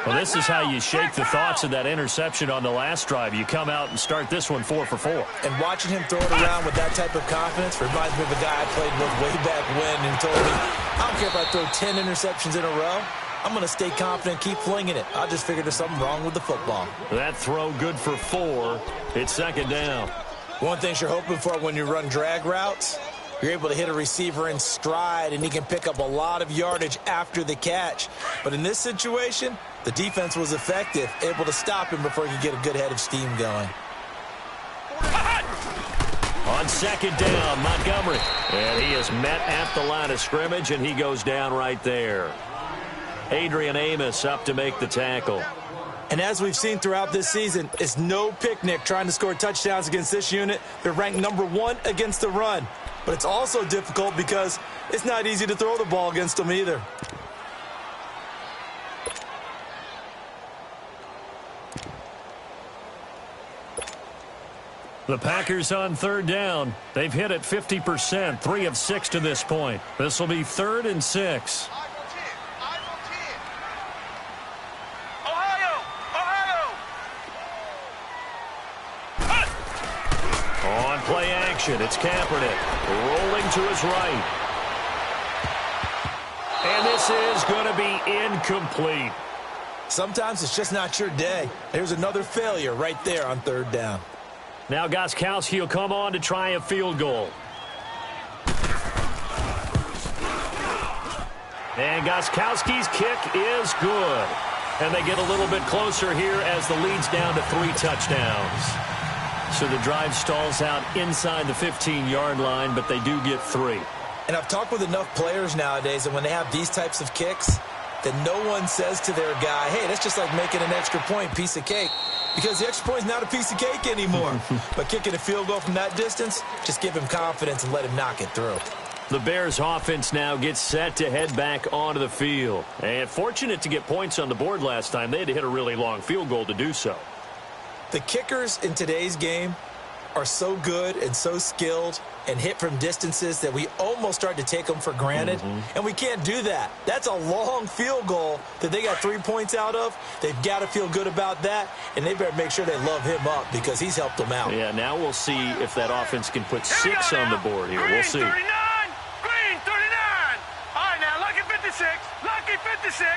Well, this is how you shake the thoughts of that interception on the last drive. You come out and start this one 4 for 4. And watching him throw it around with that type of confidence reminds me of a guy I played with way back when and told me, I don't care if I throw 10 interceptions in a row. I'm going to stay confident, keep flinging it. I just figured there's something wrong with the football. That throw good for 4. It's second down. One thing you're hoping for when you run drag routes, you're able to hit a receiver in stride, and he can pick up a lot of yardage after the catch. But in this situation, the defense was effective, able to stop him before he could get a good head of steam going. On second down, Montgomery. And he is met at the line of scrimmage, and he goes down right there. Adrian Amos up to make the tackle. And as we've seen throughout this season, it's no picnic trying to score touchdowns against this unit. They're ranked #1 against the run. But it's also difficult because it's not easy to throw the ball against them either. The Packers on third down. They've hit it 50%, 3 of 6 to this point. This will be 3rd and 6. On play action, it's Kaepernick rolling to his right. And this is going to be incomplete. Sometimes it's just not your day. There's another failure right there on third down. Now Gostkowski will come on to try a field goal. And Gostkowski's kick is good. And they get a little bit closer here as the lead's down to 3 touchdowns. So the drive stalls out inside the 15-yard line, but they do get 3. And I've talked with enough players nowadays, and when they have these types of kicks, that no one says to their guy, hey, that's just like making an extra point, piece of cake. Because the extra point is not a piece of cake anymore. But kicking a field goal from that distance, just give him confidence and let him knock it through. The Bears offense now gets set to head back onto the field. And fortunate to get points on the board last time. They had to hit a really long field goal to do so. The kickers in today's game are so good and so skilled and hit from distances that we almost start to take them for granted. And we can't do that. That's a long field goal that they got 3 points out of. They've got to feel good about that, and they better make sure they love him up because he's helped them out. Yeah, now we'll see if that offense can put 6 on the board here. We'll see. 39, Green 39. All right, now, lucky 56, lucky 56.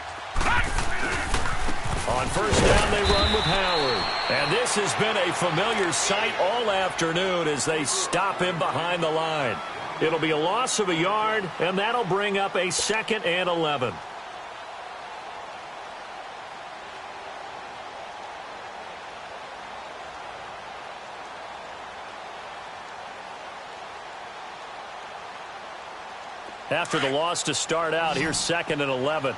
On first down, they run with Howard. And this has been a familiar sight all afternoon as they stop him behind the line. It'll be a loss of a yard, and that'll bring up a 2nd and 11. After the loss to start out, here's 2nd and 11.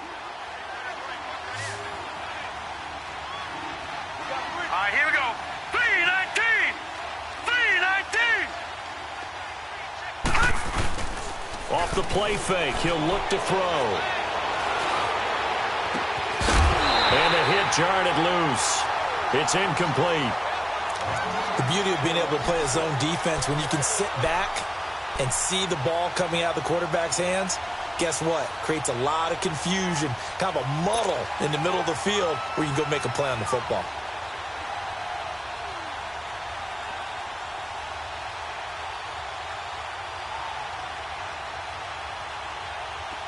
Here we go. 319. 319. Off the play fake, he'll look to throw. And the hit jarred it loose. It's incomplete. The beauty of being able to play a zone defense when you can sit back and see the ball coming out of the quarterback's hands, guess what? Creates a lot of confusion, kind of a muddle in the middle of the field where you can go make a play on the football.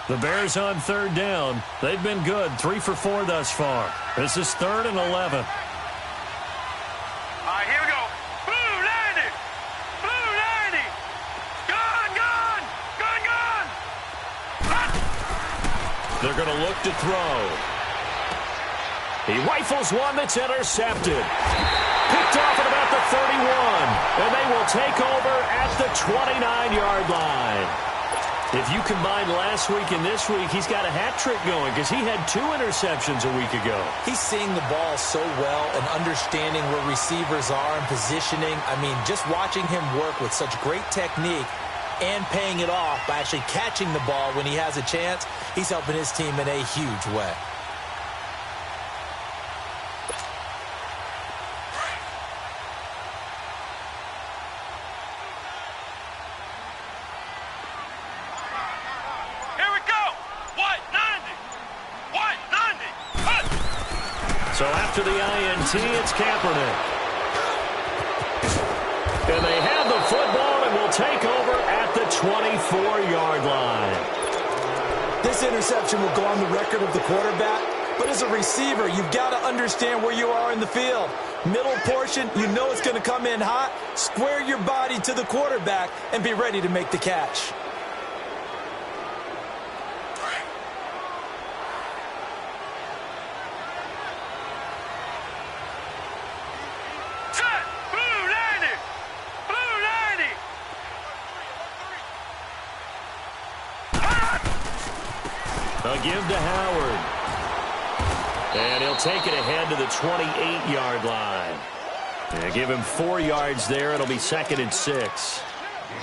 The Bears on 3rd down. They've been good, 3 for 4 thus far. This is 3rd and 11. All right, here we go. Blue 90. Blue 90. Gun. They're going to look to throw. He rifles one that's intercepted. Picked off at about the 31. And they will take over at the 29-yard line. If you combine last week and this week, he's got a hat trick going because he had 2 interceptions a week ago. He's seeing the ball so well and understanding where receivers are and positioning. I mean, just watching him work with such great technique and paying it off by actually catching the ball when he has a chance, he's helping his team in a huge way. So after the INT, it's Kaepernick. And they have the football and will take over at the 24-yard line. This interception will go on the record of the quarterback, but as a receiver, you've got to understand where you are in the field. Middle portion, you know it's going to come in hot. Square your body to the quarterback and be ready to make the catch. They'll give to Howard. And he'll take it ahead to the 28-yard line. And give him 4 yards there. It'll be 2nd and 6.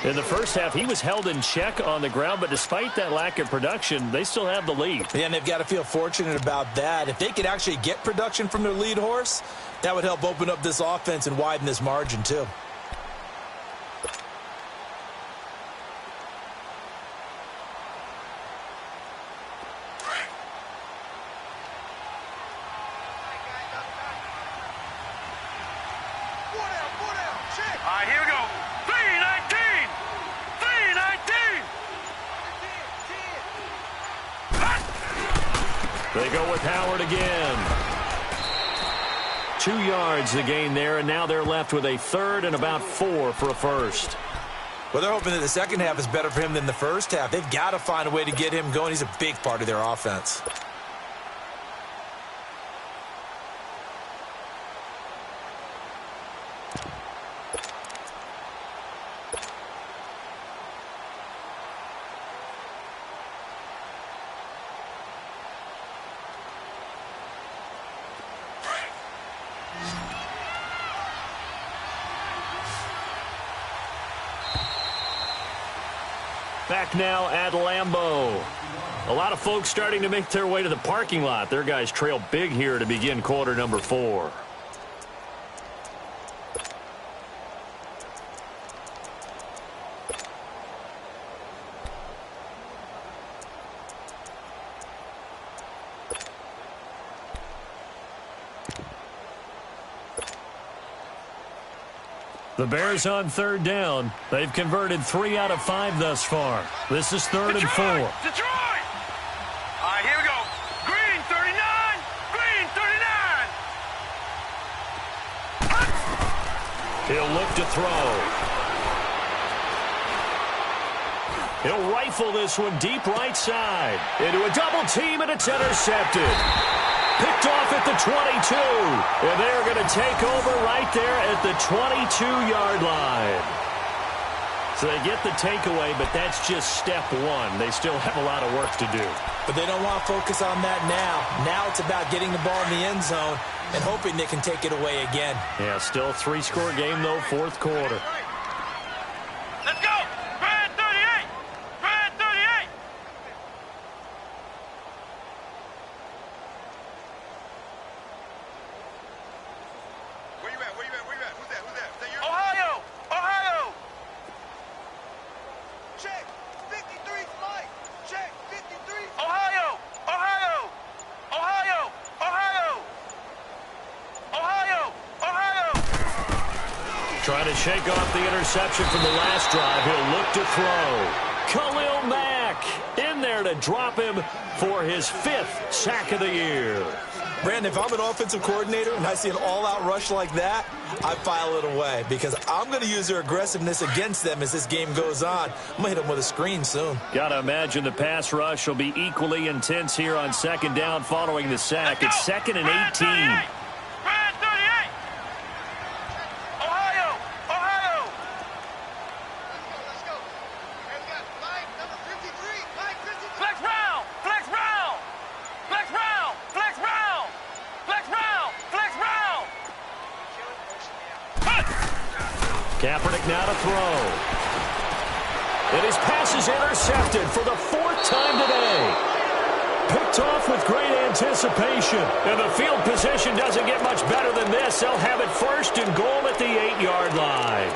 In the first half, he was held in check on the ground, but despite that lack of production, they still have the lead. Yeah, and they've got to feel fortunate about that. If they could actually get production from their lead horse, that would help open up this offense and widen this margin, too. They go with Howard again. 2 yards the gain there, and now they're left with a 3rd and about 4 for a first. Well, they're hoping that the second half is better for him than the first half. They've got to find a way to get him going. He's a big part of their offense. Back now at Lambeau. A lot of folks starting to make their way to the parking lot. Their guys trail big here to begin quarter number 4. The Bears on third down. They've converted 3 out of 5 thus far. This is third and 4. Detroit! All right, here we go. Green 39. Green 39. He'll look to throw. He'll rifle this one deep right side. Into a double team, and it's intercepted. Picked off at the 22. And they're going to take over right there at the 22-yard line. So they get the takeaway, but that's just step 1. They still have a lot of work to do. But they don't want to focus on that now. Now it's about getting the ball in the end zone and hoping they can take it away again. Yeah, still a 3-score game, though, fourth quarter. Let's go. Grand 38. Grand 38. Where you at? Where you at? Where you at? Who's that? Who's that? Is that you? Ohio. Ohio. Check. 53's Mike. Check. 53. Ohio. Ohio. Ohio. Ohio. Ohio. Ohio. Trying to shake off the interception from the last drive. He'll look to throw. Khalil Mack in there to drop him for his 5th sack of the year. Brandon, if I'm an offensive coordinator and I see an all-out rush like that, I file it away because I'm going to use their aggressiveness against them as this game goes on. I'm going to hit them with a screen soon. Got to imagine the pass rush will be equally intense here on second down following the sack. It's 2nd and 18. Grand 38. Ohio. Ohio. Let's go. Hey, we got Mike, number 53. Mike, 53. Flex round. Flex round. Flex round. Flex round. Flex round. Flex round. Kaepernick now to throw. And his pass is intercepted for the 4th time today. Picked off with great anticipation. And the field position doesn't get much better than this. They'll have it 1st and goal at the 8-yard line.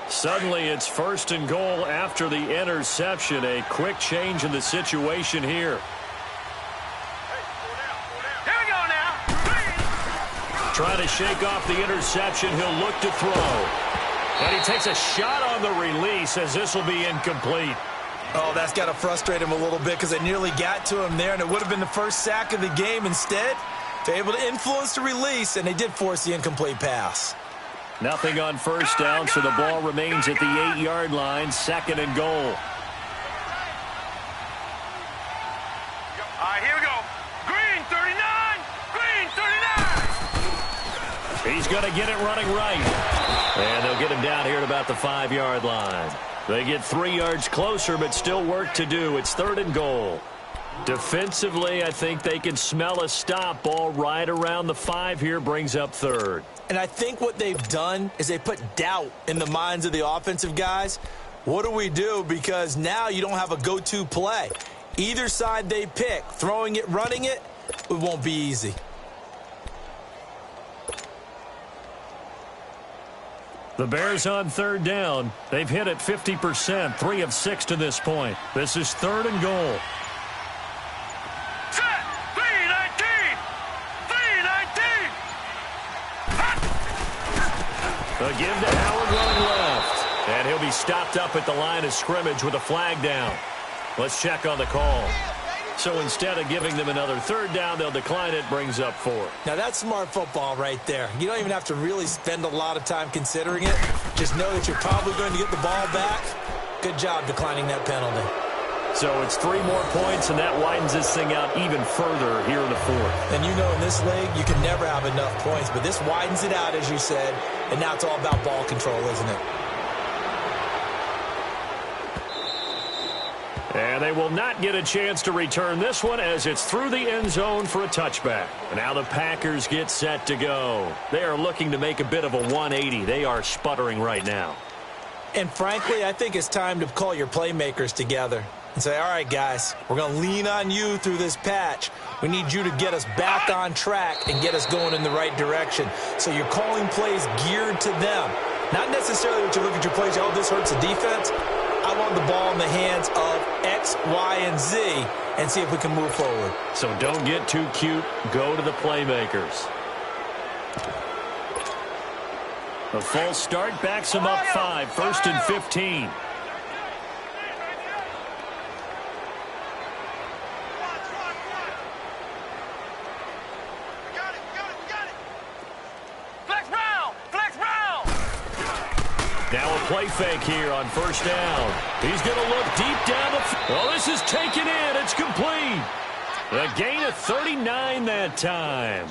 Suddenly, it's 1st and goal after the interception. A quick change in the situation here. Here we go now. Trying to shake off the interception. He'll look to throw. And he takes a shot on the release as this will be incomplete. Oh, that's got to frustrate him a little bit because they nearly got to him there, and it would have been the first sack of the game. Instead, they're able to influence the release, and they did force the incomplete pass. Nothing on 1st down, so the ball remains at the 8-yard line, 2nd and goal. All right, here we go. Green 39. Green 39. He's going to get it running right. And they'll get him down here at about the 5-yard line. They get 3 yards closer, but still work to do. It's 3rd and goal. Defensively, I think they can smell a stop. Ball right around the 5 here, brings up 3rd. And I think what they've done is they put doubt in the minds of the offensive guys. What do we do? Because now you don't have a go-to play. Either side they pick, throwing it, running it, it won't be easy. The Bears on 3rd down. They've hit it 50%, 3 of 6 to this point. This is 3rd and goal. Set. 319. 319. A give to Howard running left. And he'll be stopped up at the line of scrimmage with a flag down. Let's check on the call. So instead of giving them another 3rd down, they'll decline it, brings up 4. Now, that's smart football right there. You don't even have to really spend a lot of time considering it. Just know that you're probably going to get the ball back. Good job declining that penalty. So it's 3 more points, and that widens this thing out even further here in the 4th. And you know in this league, you can never have enough points, but this widens it out, as you said, and now it's all about ball control, isn't it? And they will not get a chance to return this one as it's through the end zone for a touchback. And now the Packers get set to go. They are looking to make a bit of a 180. They are sputtering right now. And frankly, I think it's time to call your playmakers together and say, all right, guys, we're going to lean on you through this patch. We need you to get us back on track and get us going in the right direction. So you're calling plays geared to them. Not necessarily what you look at your plays, oh, this hurts the defense. I want the ball in the hands of X, Y, and Z and see if we can move forward. So don't get too cute. Go to the playmakers. The false start backs him up 5, 1st and 15. Now a play fake here on 1st down. He's going to look deep down the field. Well, this is taken in. It's complete. A gain of 39 that time.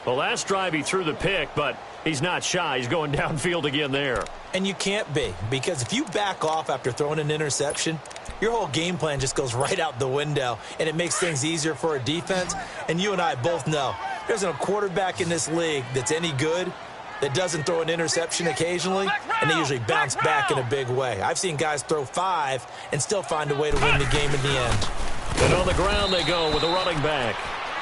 The last drive he threw the pick, but he's not shy. He's going downfield again there. And you can't be, because if you back off after throwing an interception, your whole game plan just goes right out the window, and it makes things easier for a defense. And you and I both know there's a quarterback in this league that's any good that doesn't throw an interception occasionally, and they usually bounce back in a big way. I've seen guys throw 5 and still find a way to win the game in the end. And on the ground they go with a running back.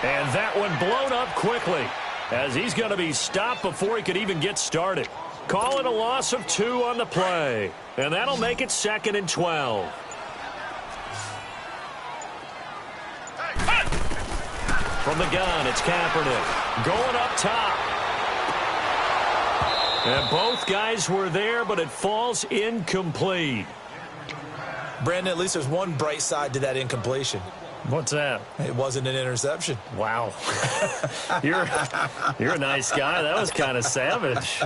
And that one blown up quickly as he's going to be stopped before he could even get started. Call it a loss of 2 on the play. And that'll make it 2nd and 12. From the gun, it's Kaepernick going up top. And both guys were there, but it falls incomplete. Brandon, at least there's one bright side to that incompletion. What's that? It wasn't an interception. Wow. You're a nice guy. That was kind of savage.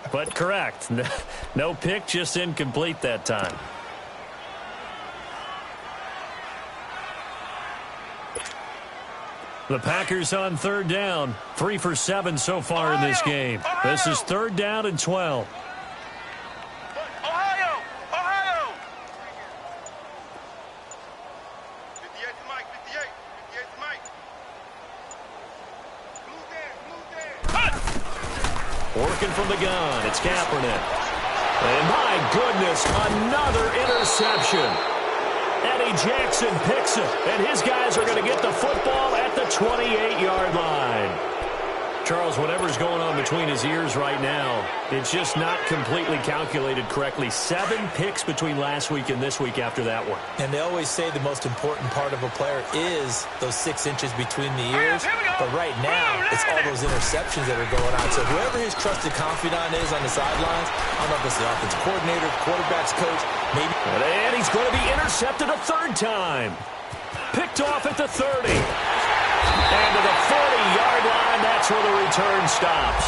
But correct. No pick, just incomplete that time. The Packers on 3rd down. 3 for 7 so far in this game. This is 3rd down and 12. Ohio! 58 to Mike, 58. 58 to Mike. Blue there. Working from the gun, it's Kaepernick. And my goodness, another interception. Eddie Jackson picks it, and his guys are going to get the football at the 28-yard line. Charles, whatever's going on between his ears right now, it's just not completely calculated correctly. 7 picks between last week and this week after that one. And they always say the most important part of a player is those 6 inches between the ears. But right now, it's all those interceptions that are going on. So whoever his trusted confidant is on the sidelines, I don't know if it's the offensive coordinator, quarterback's coach, maybe. And he's going to be intercepted a 3rd time. Picked off at the 30. And to the 40-yard line, that's where the return stops.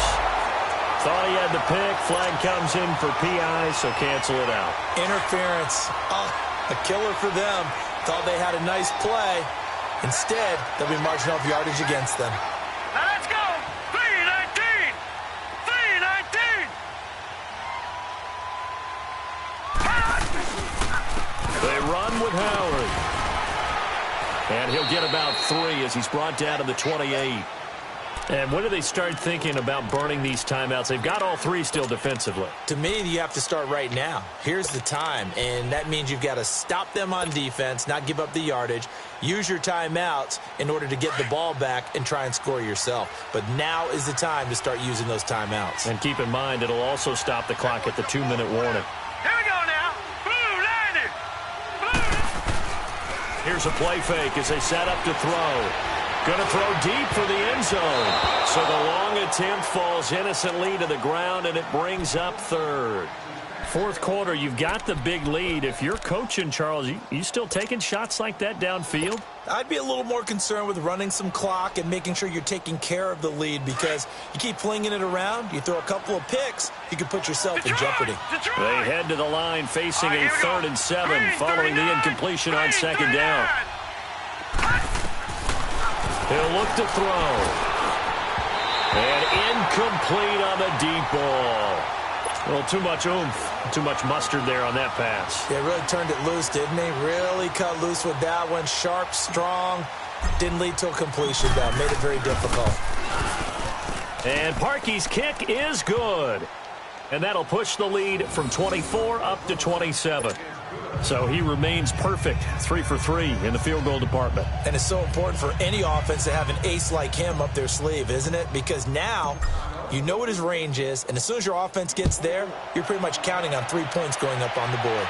Thought he had the pick. Flag comes in for PI, so cancel it out. Interference. Oh, a killer for them. Thought they had a nice play. Instead, they'll be marching off yardage against them. Now let's go! 3-19! 3-19! They run with Howard. And he'll get about 3 as he's brought down to the 28. And when do they start thinking about burning these timeouts? They've got all 3 still defensively. To me, you have to start right now. Here's the time, and that means you've got to stop them on defense, not give up the yardage, use your timeouts in order to get the ball back and try and score yourself. But now is the time to start using those timeouts. And keep in mind, it'll also stop the clock at the 2-minute warning. Here we go now. Blue landed. Here's a play fake as they set up to throw. Going to throw deep for the end zone. So the long attempt falls innocently to the ground, and it brings up 3rd. 4th quarter, you've got the big lead. If you're coaching, Charles, you still taking shots like that downfield? I'd be a little more concerned with running some clock and making sure you're taking care of the lead, because you keep flinging it around, you throw a couple of picks, you could put yourself in jeopardy. They head to the line facing a 3rd and 7 following the incompletion on 2nd down. He'll look to throw. And incomplete on the deep ball. A little too much oomph, too much mustard there on that pass. Yeah, really turned it loose, didn't he? Really cut loose with that one. Sharp, strong. Didn't lead to a completion, though. Made it very difficult. And Parkey's kick is good. And that'll push the lead from 24 up to 27. So he remains perfect, 3 for 3 in the field goal department. And it's so important for any offense to have an ace like him up their sleeve, isn't it? Because now you know what his range is, and as soon as your offense gets there, you're pretty much counting on 3 points going up on the board.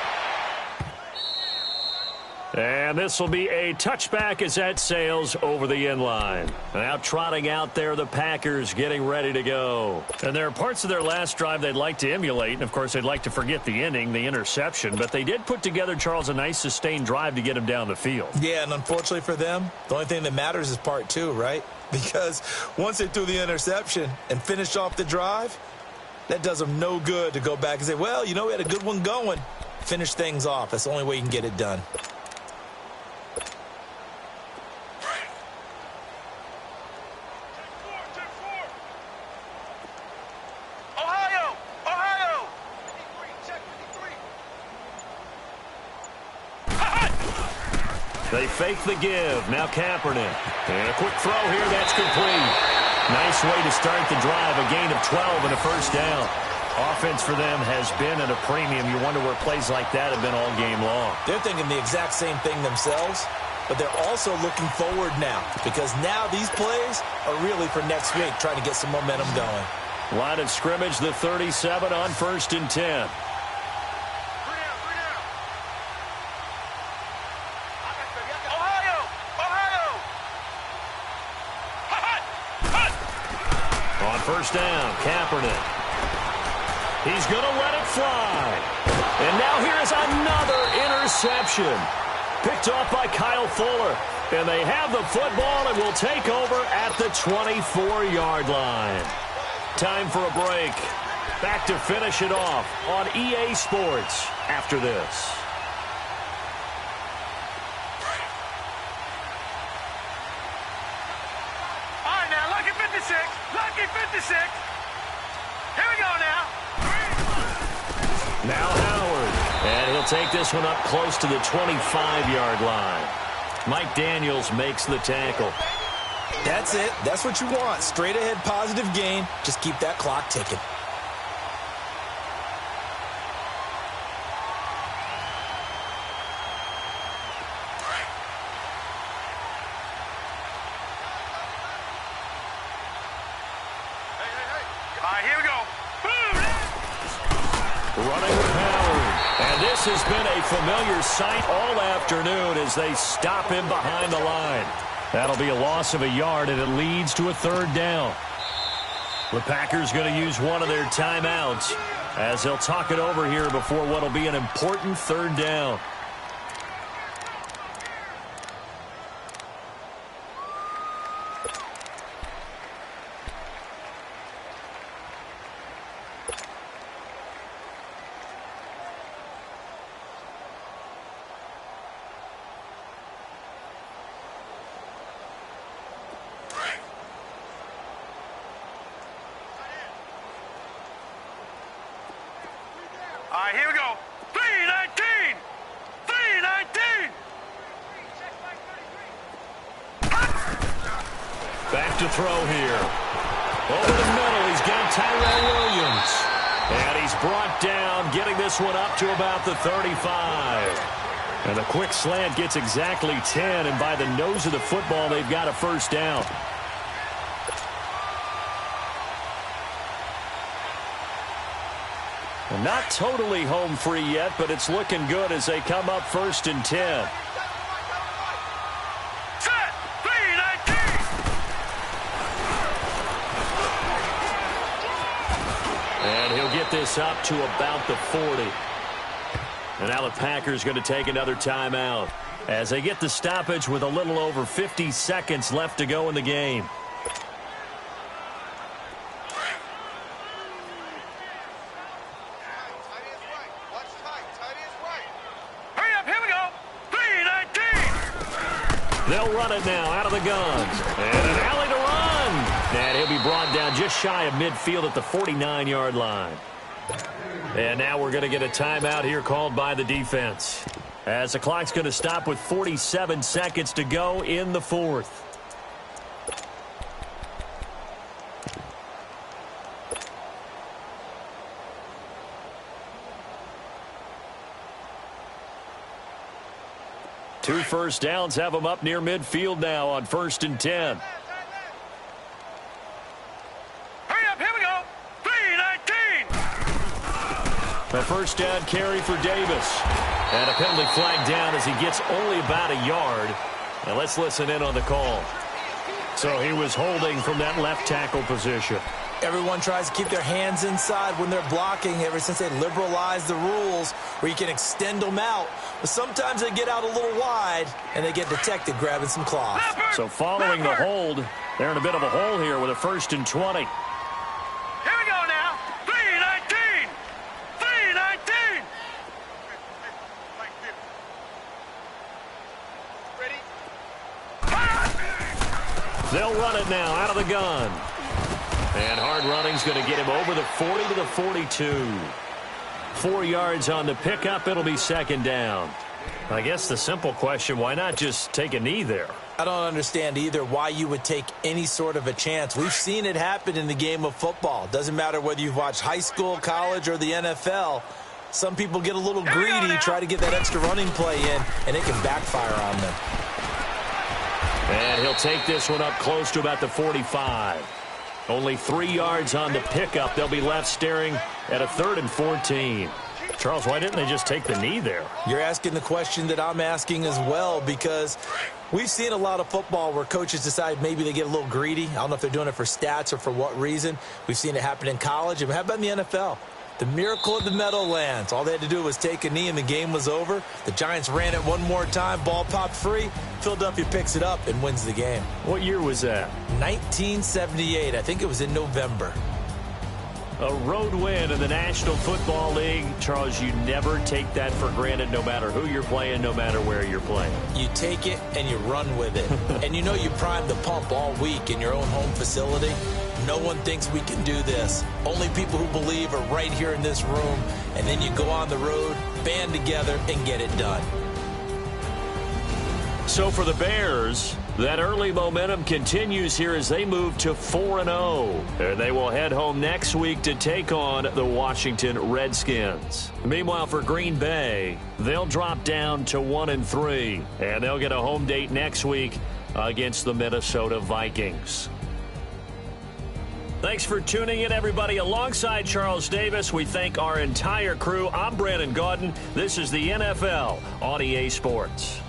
And this will be a touchback as that sails over the end line. Now trotting out there, the Packers getting ready to go. And there are parts of their last drive they'd like to emulate. And, of course, they'd like to forget the ending, the interception. But they did put together, Charles, a nice sustained drive to get him down the field. Yeah, and unfortunately for them, the only thing that matters is part 2, right? Because once they threw the interception and finished off the drive, that does them no good to go back and say, well, you know, we had a good one going. Finish things off. That's the only way you can get it done. They fake the give. Now Kaepernick. And a quick throw here. That's complete. Nice way to start the drive. A gain of 12 and a first down. Offense for them has been at a premium. You wonder where plays like that have been all game long. They're thinking the exact same thing themselves, but they're also looking forward now because now these plays are really for next week, trying to get some momentum going. Line of scrimmage, the 37 on 1st and 10. First down, Kaepernick. He's going to let it fly. And now here is another interception. Picked off by Kyle Fuller. And they have the football and will take over at the 24-yard line. Time for a break. Back to finish it off on EA Sports after this. Lucky 56. Here we go now. Now Howard. And he'll take this one up close to the 25-yard line. Mike Daniels makes the tackle. That's it. That's what you want. Straight ahead positive gain. Just keep that clock ticking. Has been a familiar sight all afternoon as they stop him behind the line. That'll be a loss of a yard, and it leads to a 3rd down. The Packers going to use one of their timeouts as they'll talk it over here before what will be an important 3rd down. All right, here we go. 319! 319! Back to throw here. Over the middle, he's got Tyrell Williams. And he's brought down, getting this one up to about the 35. And the quick slant gets exactly 10, and by the nose of the football, they've got a first down. Not totally home free yet, but it's looking good as they come up 1st and 10. Set! 319! And he'll get this up to about the 40. And now the Packers going to take another timeout as they get the stoppage with a little over 50 seconds left to go in the game. They'll run it now out of the guns. And an alley to run. And he'll be brought down just shy of midfield at the 49-yard line. And now we're going to get a timeout here called by the defense, as the clock's going to stop with 47 seconds to go in the fourth. Two first downs have them up near midfield now on 1st and 10. Hurry up, here we go. 3-19. A first down carry for Davis. And a penalty flag down as he gets only about a yard. And let's listen in on the call. So he was holding from that left tackle position. Everyone tries to keep their hands inside when they're blocking ever since they liberalized the rules where you can extend them out. But sometimes they get out a little wide and they get detected grabbing some cloth. So following the hold, they're in a bit of a hole here with a 1st and 20. Here we go now. 3-19. 3-19. Ready? They'll run it now out of the gun. And hard running's going to get him over the 40 to the 42. 4 yards on the pickup. It'll be 2nd down. I guess the simple question, why not just take a knee there? I don't understand either why you would take any sort of a chance. We've seen it happen in the game of football. Doesn't matter whether you've watched high school, college, or the NFL. Some people get a little greedy, try to get that extra running play in, and it can backfire on them. And he'll take this one up close to about the 45. Only 3 yards on the pickup. They'll be left staring at a 3rd and 14. Charles, why didn't they just take the knee there? You're asking the question that I'm asking as well, because we've seen a lot of football where coaches decide maybe they get a little greedy. I don't know if they're doing it for stats or for what reason. We've seen it happen in college. And how about in the NFL? The miracle of the Meadowlands. All they had to do was take a knee and the game was over. The Giants ran it one more time. Ball popped free. Philadelphia picks it up and wins the game. What year was that? 1978. I think it was in November. A road win in the National Football League. Charles, you never take that for granted, no matter who you're playing, no matter where you're playing. You take it and you run with it. And you know you primed the pump all week in your own home facility. No one thinks we can do this. Only people who believe are right here in this room. And then you go on the road, band together, and get it done. So for the Bears, that early momentum continues here as they move to 4-0. And they will head home next week to take on the Washington Redskins. Meanwhile, for Green Bay, they'll drop down to 1-3. And they'll get a home date next week against the Minnesota Vikings. Thanks for tuning in, everybody. Alongside Charles Davis, we thank our entire crew. I'm Brandon Gaudin. This is the NFL on EA Sports.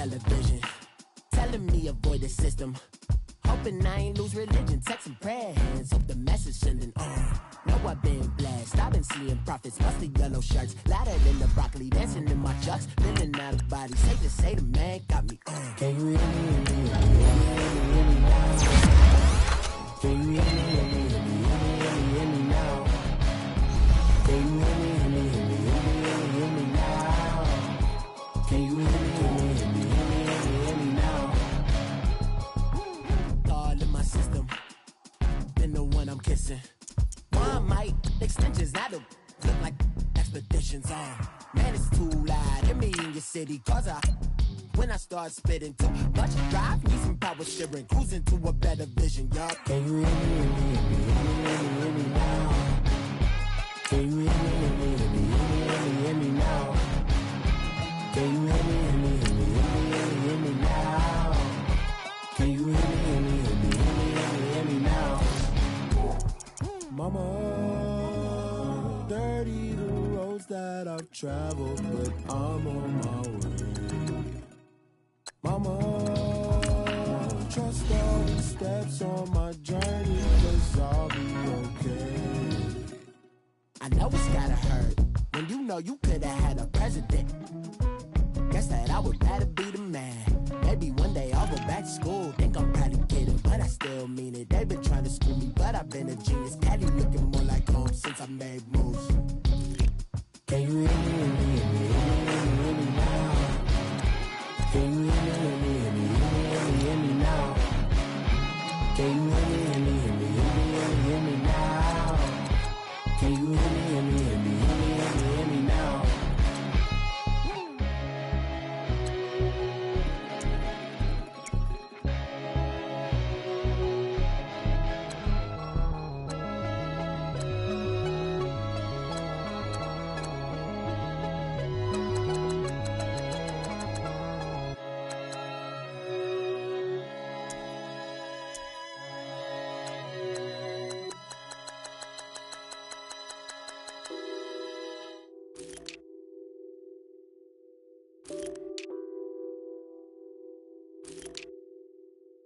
television, telling me avoid the system. Hoping I ain't lose religion, texting prayer hands, hope the message sending on. Know I've been blessed, I've been seeing prophets, busted yellow shirts, louder than the broccoli, dancing in my chucks, feeling out of body, safe to say the man got me on. Can you hear me? Can you hear me now? Can you hear me now? Can you hear me now? All in my system, been the one I'm kissing. One mic extensions, that'll look like expeditions on. Man, it's too loud, hear me in your city, cause when I start spitting too much drive, need some power steering, cruising to a better vision, y'all. Can you hear me now? Can you hear me now? Can you hear me now? Can you hear me now? Mama, dirty the roads that I've traveled, but I'm on my way. Mama, trust all the steps on my journey, 'cause I'll be okay. I know it's gotta hurt when you know you could've had a president. Guess that I would rather be the man. Maybe one day I'll go back to school. Think I'm probably kidding, but I still mean it. They've been trying to school me, but I've been a genius. Caddy looking more like home since I made moves. Can you hear me now? Can you hear me now? Can you hear me now? Can you hear me now?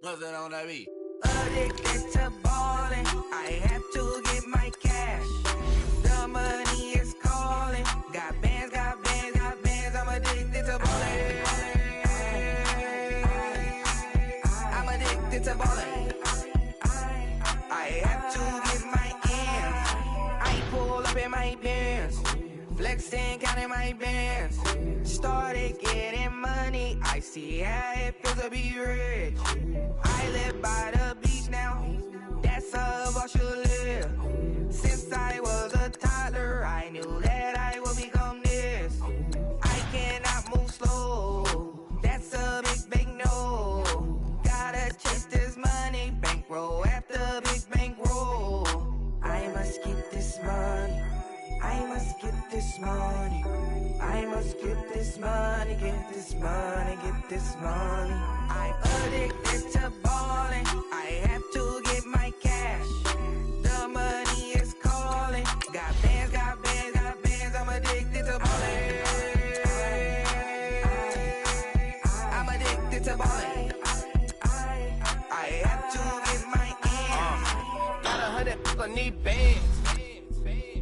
What's that on that beat? Addicted to ballin', I have to get my cash. The money is calling. Got bands, got bands, got bands. I'm addicted to ballin'. I'm addicted to ballin'. I have to get my ends. I pull up in my pants, flexing, counting my bands. Started getting money, I see how it feels to be rich. I live by the beach now, that's how I should live. Since I was a toddler, I knew that I would become this. I cannot move slow, that's a big no. Gotta chase this money, bankroll after big bankroll. I must get this money, I must get this money. I must get this money, get this money, get this money. I'm addicted to ballin', I have to get my cash. The money is calling. Got bands, got bands, got bands. I'm addicted to ballin'. I'm addicted to ballin'. I have to get my ends. Got 100, I need bands.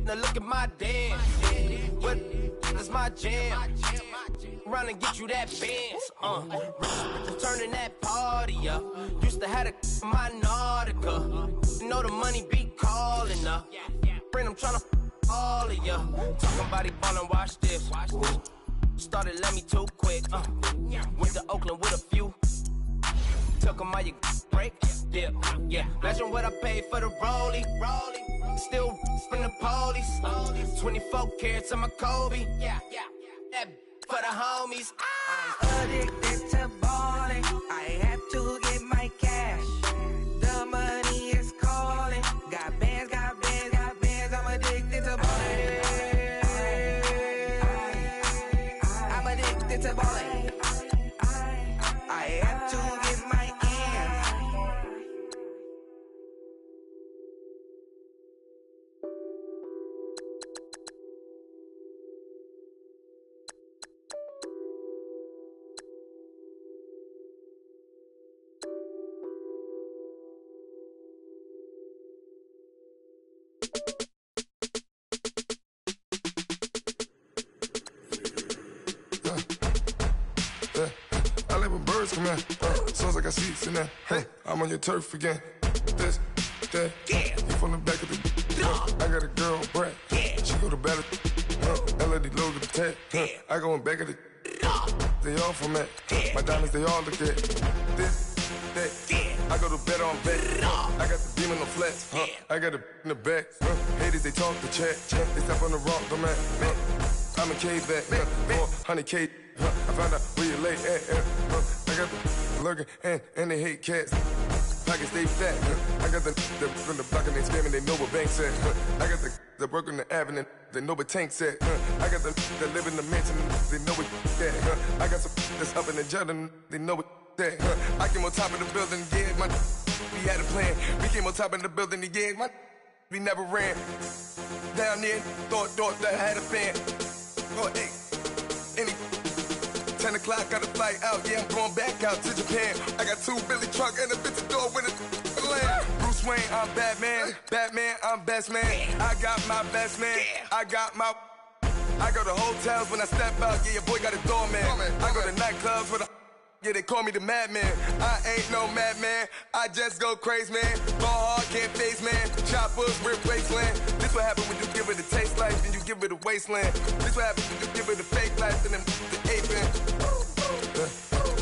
Now look at my dance. What is my jam? Run and get you that Benz. Turning that party up. Used to have a my Nautica. You know the money be calling up. Friend, I'm tryna all of ya. Talking about it ballin', watch this. Started let me too quick. Went to Oakland with a few. Took 'em all you break. Yeah. Imagine what I paid for the rollie. Still from the police. 24 carats on my Kobe. Yeah. That for the homies. I'm addicted to ballin'. I have to get my cash. The money is calling. Got bands, got bands, got bands. I'm addicted to ballin'. I'm addicted to ballin'. I have to get my ends. I like when birds come in. Sounds like I seats in there. Hey, I'm on your turf again. This, that, you from the back of the. I got a girl, Brad. She go to battle. LAD load the tag. I go in back of the. They all from that. My diamonds, they all look at. This, that. I go to bed on bed. I got the demon on flats. I got it in the back. Haters, they talk the chat. They step on the rock, I'm at. I'm a cave back. 400K. I found out where you lay at. I got the lurking and they hate cats. Pockets stay fat. I got the from the block and they scamming, they know what banks at. I got the work on the avenue, they know what tanks at. I got the live in the mansion, they know what that. I got some that's up in the jungle, they know what that. I came on top of the building, yeah, we had a plan. We came on top of the building, yeah, we never ran. Down there, thought that I had a fan. Oh, hey, any 10 o'clock, got a flight out, yeah, I'm going back out to Japan. I got 2 Billy truck and a bitch door with a land. Bruce Wayne, I'm Batman. Batman, I'm best man. I got my best man. I got my. I go to hotels when I step out, yeah, your boy got a doorman. I go to nightclubs with a. Yeah, they call me the madman. I ain't no madman. I just go crazy, man. Ball hard, can't face, man. Choppers, replace land. This what happen when you give it a taste life and you give it a wasteland. This what happen when you give it a fake life and then the ape in.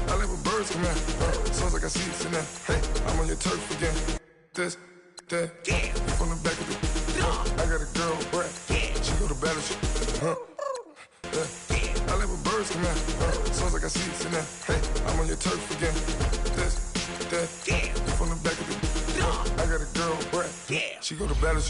I like when birds come in. Sounds like I seats in there. Hey, I'm on your turf again. This, that. You from the back of the. I got a girl, Brad. She go to battle. I like when birds come in. Sounds like I seats in there. Hey, I'm on your turf again. This, that. You from the back of the. I got a girl, Brad. She go to battle.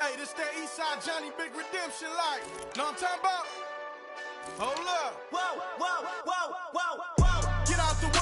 Hey, this that Eastside Johnny Big Redemption like. Know what I'm talking about? Hold up. Whoa, whoa, whoa, whoa, whoa. Get out the way.